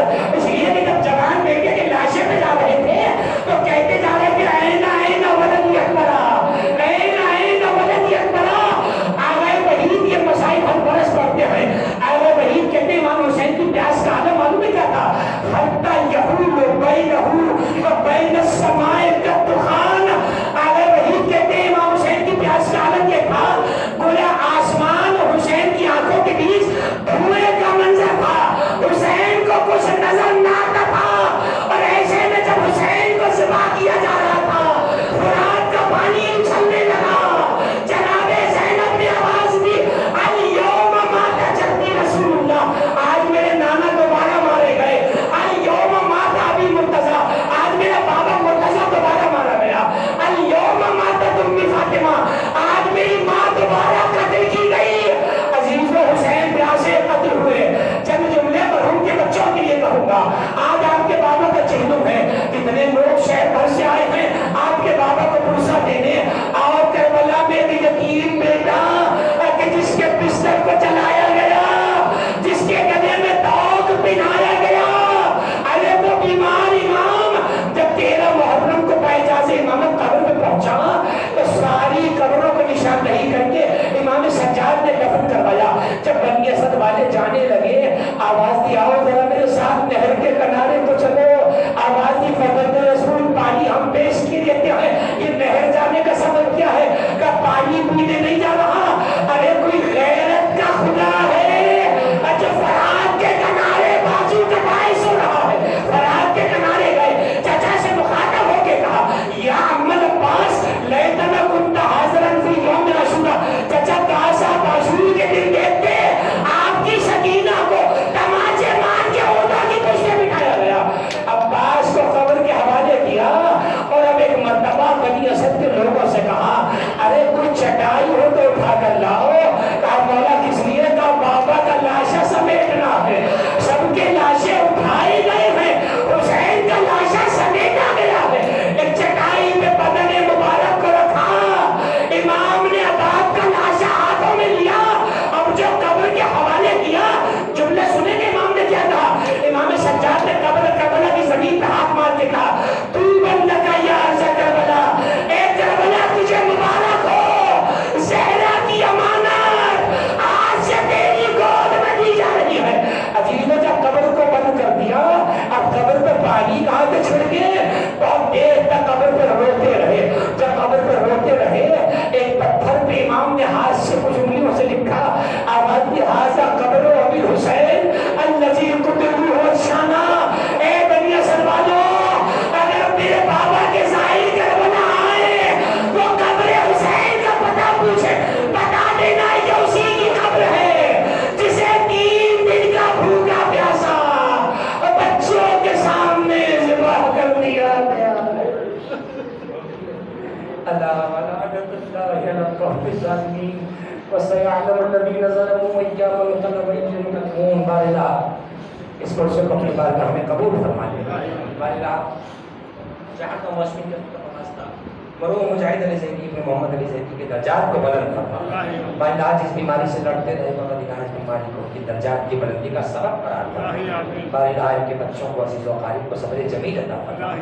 پر روتے رہے. جب قبر پر روتے رہے ایک پتھر پہ امام نے ہاتھ سے کچھ انگلیوں سے لکھا آواز کی ہاذا قبر ابی الحسین الذی قتلوه شانا. اے بنی اصل والوں اگر میرے بابا کے ظاہر کربلا آئے تو قبر حسین کا پتہ پوچھے بتا دینا یہ اسی کی قبر ہے جسے 3 دن کا بھوکا پیاسا بچوں کے سامنے ذبح کر دیا گیا ہے. اللہ ولعنت اللہ علی القوم الظالمین وسيعلم الذين ظلموا أيام القلب ينقلبون. بارلا اس پر سے اپنی بارگاہ میں قبول فرما لے. بارلا جہاں کا موسمی کا واسطہ مرحوم مجاہد علی زیدی ابن محمد علی زیدی کے درجات کو بلند فرما. بارلا آج اس بیماری سے لڑتے رہے مگر اس بیماری کو کی درجات کی بلندی کا سبب قرار فرما. بارلا ان کے بچوں کو عزیز و اقارب کو صبر جمیل عطا فرما.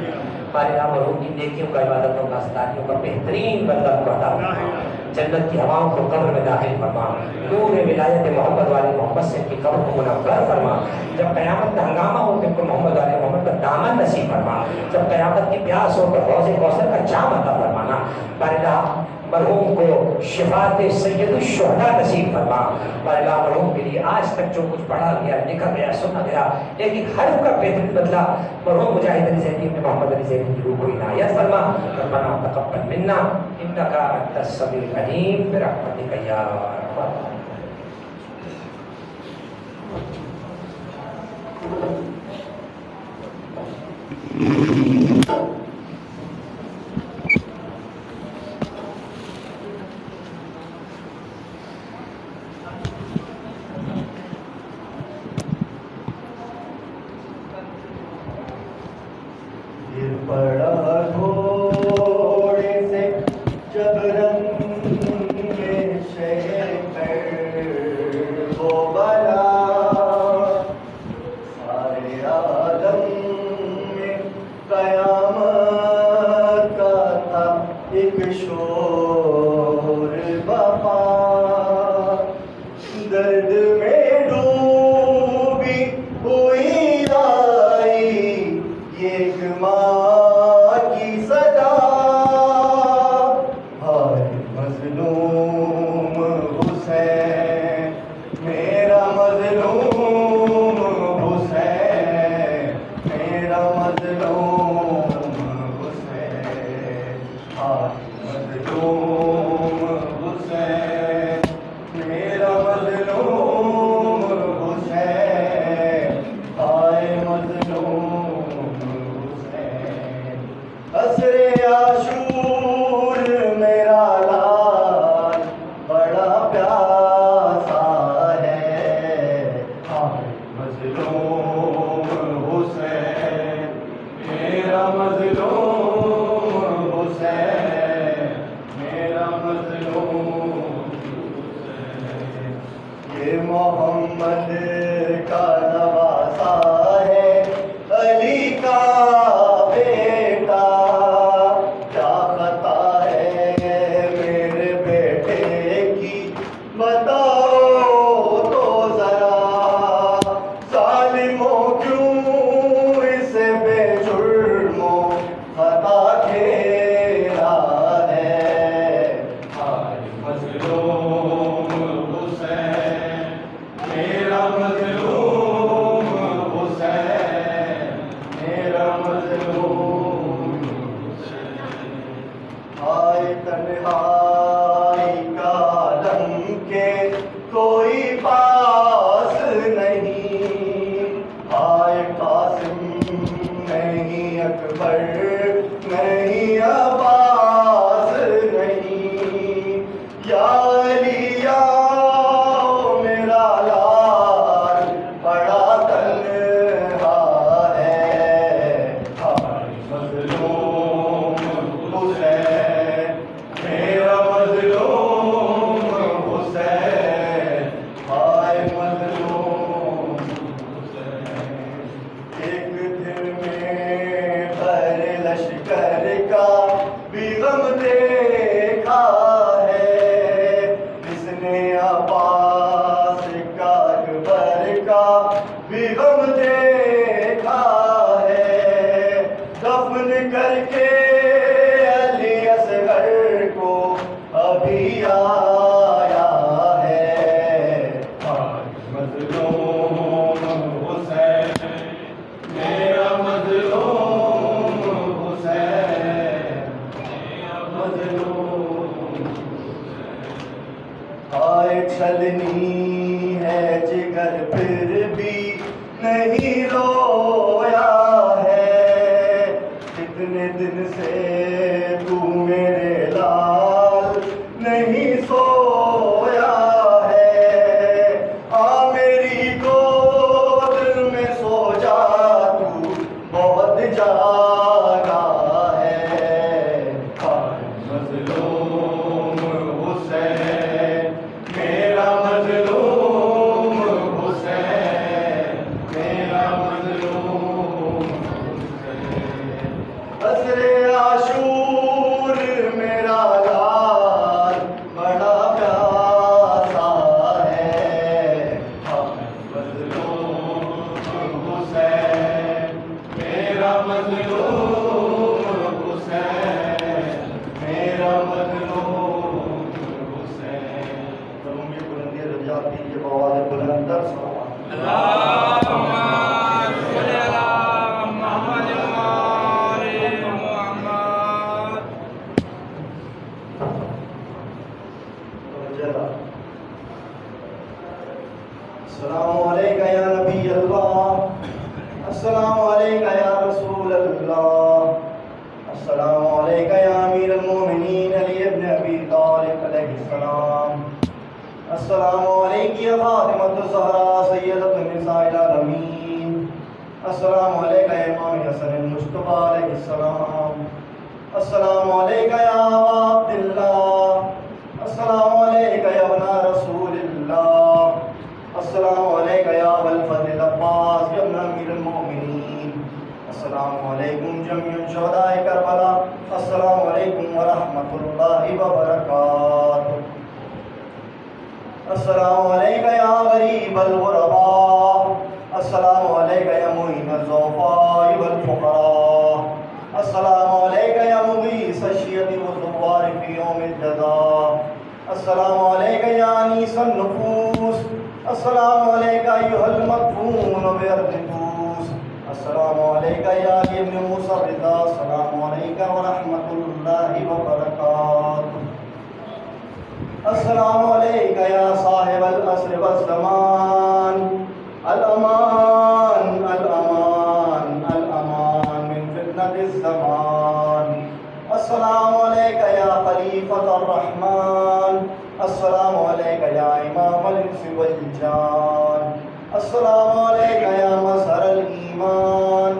بارلا مرحوم کی نیکیوں کا عبادتوں کا ستائیوں کا بہترین بدلہ کو عطا فرما. جنت کی ہواؤں کو قبر میں داخل فرما. نور ولایت محمد والے محمد سے کی قبر کو منور فرما. جب قیامت کا ہنگامہ ہو تو محمد والے محمد کا دامن نصیب فرما. جب قیامت کی پیاس ہو تو حوض کوثر کا جام عطا فرمانا. بارلا مرحوم کو شفاعت سید الشہداء نصیب فرما. بارلا مرحوم کے لیے آج تک جو کچھ پڑھا گیا لکھا گیا سنا گیا ایک ایک حرف کا بہترین بدلہ مرحوم مجاہد علی زیدی ابن محمد علی زیدی کی روح کو عنایت فرما. ربنا تقبل منا انک انت السمیع العلیم برحمتک یا ارحم الراحمین. پڑا گھوڑے سے جب رنگ شیخر وہ بلا سارے عالم میں قیامت کا تھا ایک شور بپا. درد میں ڈوبی ہوئی آئی یہ ماں کی صدا. ہائے مظلوم حسین میرا مظلوم حسین میرا مظلوم حسین. ہائے مظلوم حسین میرا مظلوم حسین. ہائے مظلوم عصر عاشور میرا لال بڑا پیاسا ہے. ہائے مظلوم حسین میرا مظلوم حسین میرا مظلوم حسین. یہ محمد کا نواسا ہے علی کا بیٹا. کیا خطا ہے میرے بیٹے کی بتاؤ تو ذرا. ظالموں کیوں اس بے جرموں خطا کھیلا ہے. ہائے مظلوم حسین میرا مظلوم حسین میرا مظلوم حسین. ہائے تنہائی کا عالم کے کوئی پاس نہیں. ہائے قاسم نہیں اکبر نہیں عباس نہیں. یا علی یا میرا لال بڑا تنہا ہے. ہائے مظلوم حسین میرا مظلوم حسین. ہائے مظلوم حسین. ایک دن میں بر لشکر کا بھی غم دیکھا ہے. جس نے عباس کا اکبر کا بھی غم دیکھا ہے. دفن کر کے چھلنی ہے جگر پھر بھی نہیں رویا ہے، کتنے دن سے تو میرے لال نہیں سویا ہے، آ میری گود میں سو جا تو بہت جاگا ہے، مظلوم حسین میرا مظلوم حسین میرا مظلوم حسین، عصر عاشور میرا لال بڑا پیاسا ہے، مظلوم حسین میرا مظلوم حسین میرا مظلوم حسین۔ تم یہ بلندی رجا کی یہ بواز بلند در سلام السلام علیکہ یا نبی اللہ، السلام علیکہ یا رسول اللہ، السلام علیکہ یا امیر المومنین علی ابن ابی طالب علیہ السلام، السلام علیکہ یا فاطمۃ الزہرا سیدۃ النساء العالمین، السلام علیکہ یا امام حسن المجتبی علیہ السلام، السلام علیکہ یا ابا عبداللہ، السلام علیکہ یا ابن رسول اللہ، السلام علیکہ یا ابا الفضل العباس یا ابن امیر المؤمنین، السلام علیکم جمیع شہداء کربلا، السلام علیکم ورحمۃ اللہ وبرکاتہ، السلام علیکہ یا غریب الغرباء، السلام علیکہ یا معین الضعفاء والفقراء، السلام علیکہ یا مغیث الشیعۃ والزوار فی یوم الجزاء، السلام علیکہ یا انیس النفوس، السلام علیکہ ایہا المدفون بارض طوس، السلام علیکہ یا علی ابن موسیٰ الرضا، السلام علیکہ ورحمۃ اللہ وبرکاتہ، السلام علیکہ یا صاحب العصر والزمان، الامان الامان الامان من فتنة الزمان، السلام علیکہ یا خلیفۃ الرحمن، السلام علیکہ یا امام الانس والجان، السلام علیکہ یا مظہر الایمان،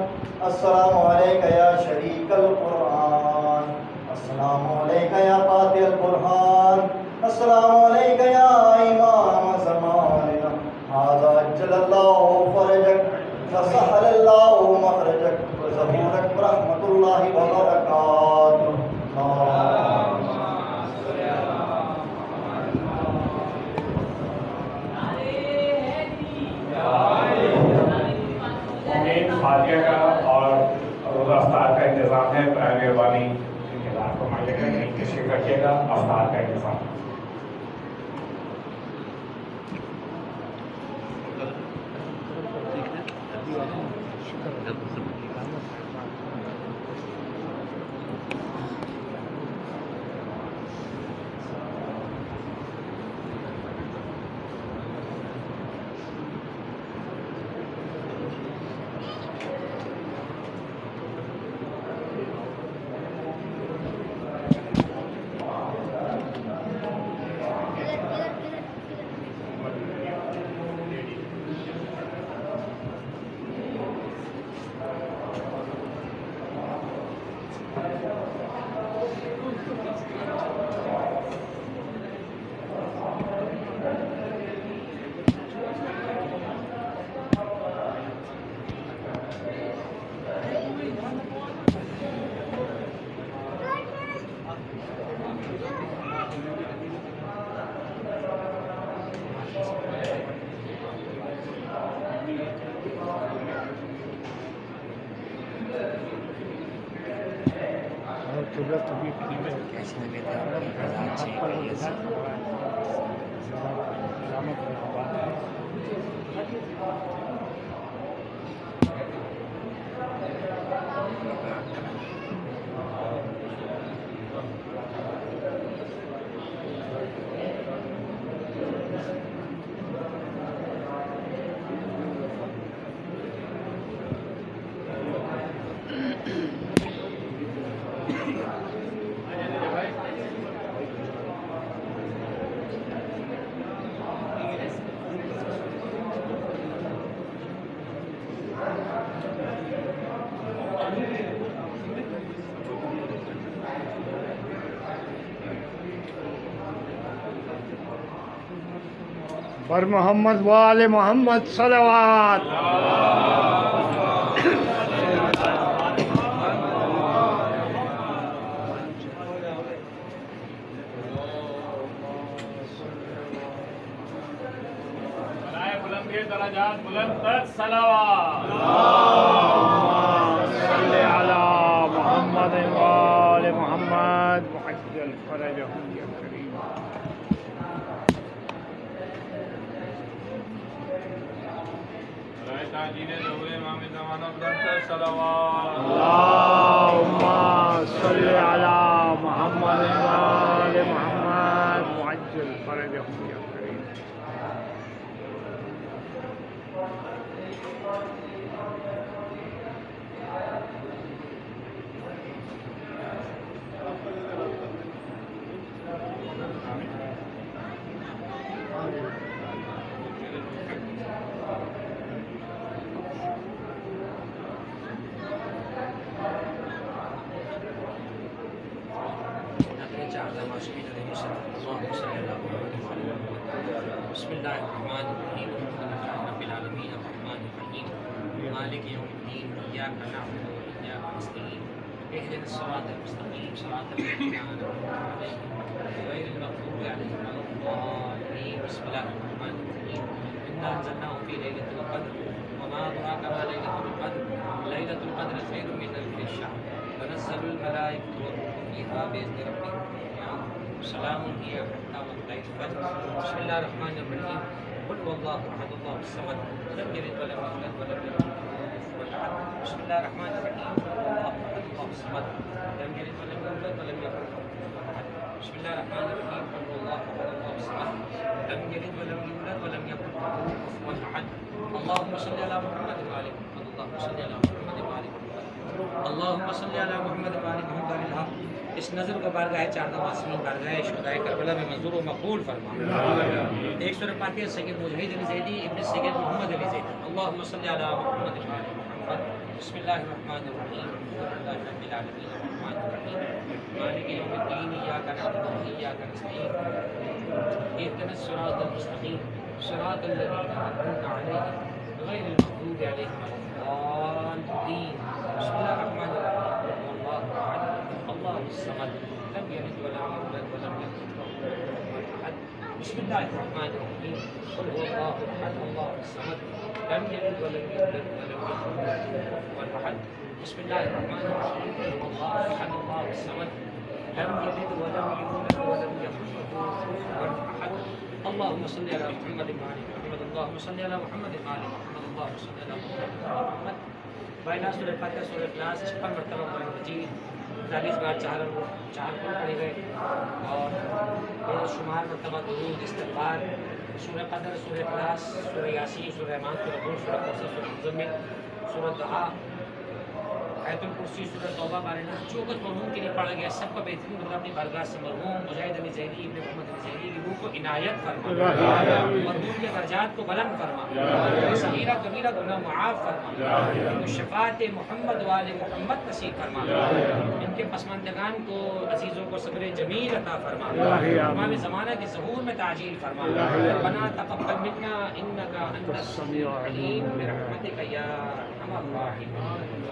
السلام علیکہ یا شریک القرآن، السلام علیکہ یا قاطع البرہان، السلام علیکہ یا امام زماننا، ھذا اجل اللہ فرجک وسہل اللہ مخرجک وظہورک برحمۃ اللہ وبرکاتہ۔ فاتحہ کا اور روزہ افطار کا انتظام ہے، برائے مہربانی انتظار فرمائیے گا، نہیں تشریف رکھیے گا، افطار کا انتظام۔ پر محمد وآل محمد صلوات. درجات بلند تر صلوات. صلی علی محمد وآل محمد وعجل فرجهم یا کریم. تاجین ظہور امام زمانہ بلند تر صلوات. اللهم صل علی محمد وآل محمد وعجل فرجهم یا کریم. بسم اللہ الرحمن الرحیم رب العالمین الرحمن الرحیم مالک یوم الدین ایاک نعبد و ایاک نستعین اهدنا الصراط المستقیم صراط الذین انعمت علیہم غیر المغضوب علیہم ولا الضالین. بسم اللہ الرحمن الرحیم انا انزلناه فی لیلۃ القدر وما ادراک ما لیلۃ القدر لیلۃ القدر خیر من الف شهر تنزل الملائکۃ والروح فیہا بإذن ربهم سلام هي حتى مطلع الفجر. بسم الله الرحمن الرحيم قل هو الله احد الله الصمد لم يلد ولم يولد ولم يكن له كفوا احد. بسم الله الرحمن الرحيم قل هو الله احد الله الصمد لم يلد ولم يولد ولم يكن له كفوا احد. بسم الله الرحمن الرحيم قل هو الله احد الله الصمد لم يلد ولم يولد ولم يكن له كفوا احد. اللهم صل على محمد وعلى محمد. اللهم صل على محمد وعلى محمد. اللهم صل على محمد وعلى محمد. اس نظر کو بارگاہ چاردہ معصومین بارگاہ شہدائے کربلا میں منظور و مقبول فرما. ایک سورہ فاتحہ سید مجاہد علی زیدی ابن سید محمد علی زیدی. اللهم صل على محمد وعلى محمد. بسم اللہ الرحمن الرحیم الحمد للہ رب العالمین الرحمن الرحیم مالک یوم الدین ایاک نعبد و ایاک نستعین اهدنا الصراط المستقیم صراط الذین انعمت علیہم غیر المغضوب علیہم ولا الضالین. بسم اللہ الرحمن الرحیم اللہ احد الله الصمد لم يلد ولم يولد ولم يكن له كفوا احد. بسم الله الرحمن الرحيم قل هو الله احد الله الصمد لم يلد ولم يولد ولم يكن له كفوا احد. بسم الله الرحمن الرحيم قل هو الله احد الله الصمد لم يلد ولم يولد ولم يكن له كفوا احد. اللهم صل على محمد وعلى محمد. اللهم صل على محمد وعلى محمد. اللهم صل على محمد وعلى محمد. بائنا سورہ فاتحہ سورہ اخلاص 56 مرتبہ قرآن مجید 40 بار چار پڑھے گئے اور بے شمار مرتبہ درود استغفار سورہ قدر سورہ اخلاص سورہ یاسین سورہ رحمان سورہ روم سورہ کوثر سورہ مزمل سورہ دعا آیت الکرسی سورہ توبہ بارنا جو کچھ مرحوم کے لیے پڑھا گیا سب کا بہترین بدلہ اپنی بارگاہ سے مرحوم مجاہد علی زیدی ابن محمد علی زیدی کی روح کو عنایت فرما. مرحوم کے درجات کو بلند فرما. صغیرہ کبیرہ گناہ معاف فرما. شفاعت محمد والے محمد نصیب فرما. ان کے پسماندگان کو عزیزوں کو صبر جمیل عطا فرما. امام زمانہ کے ظہور میں تعجیل فرما. ربنا تقبل منا انک انت السمیع العلیم برحمتک یا ارحم الراحمین.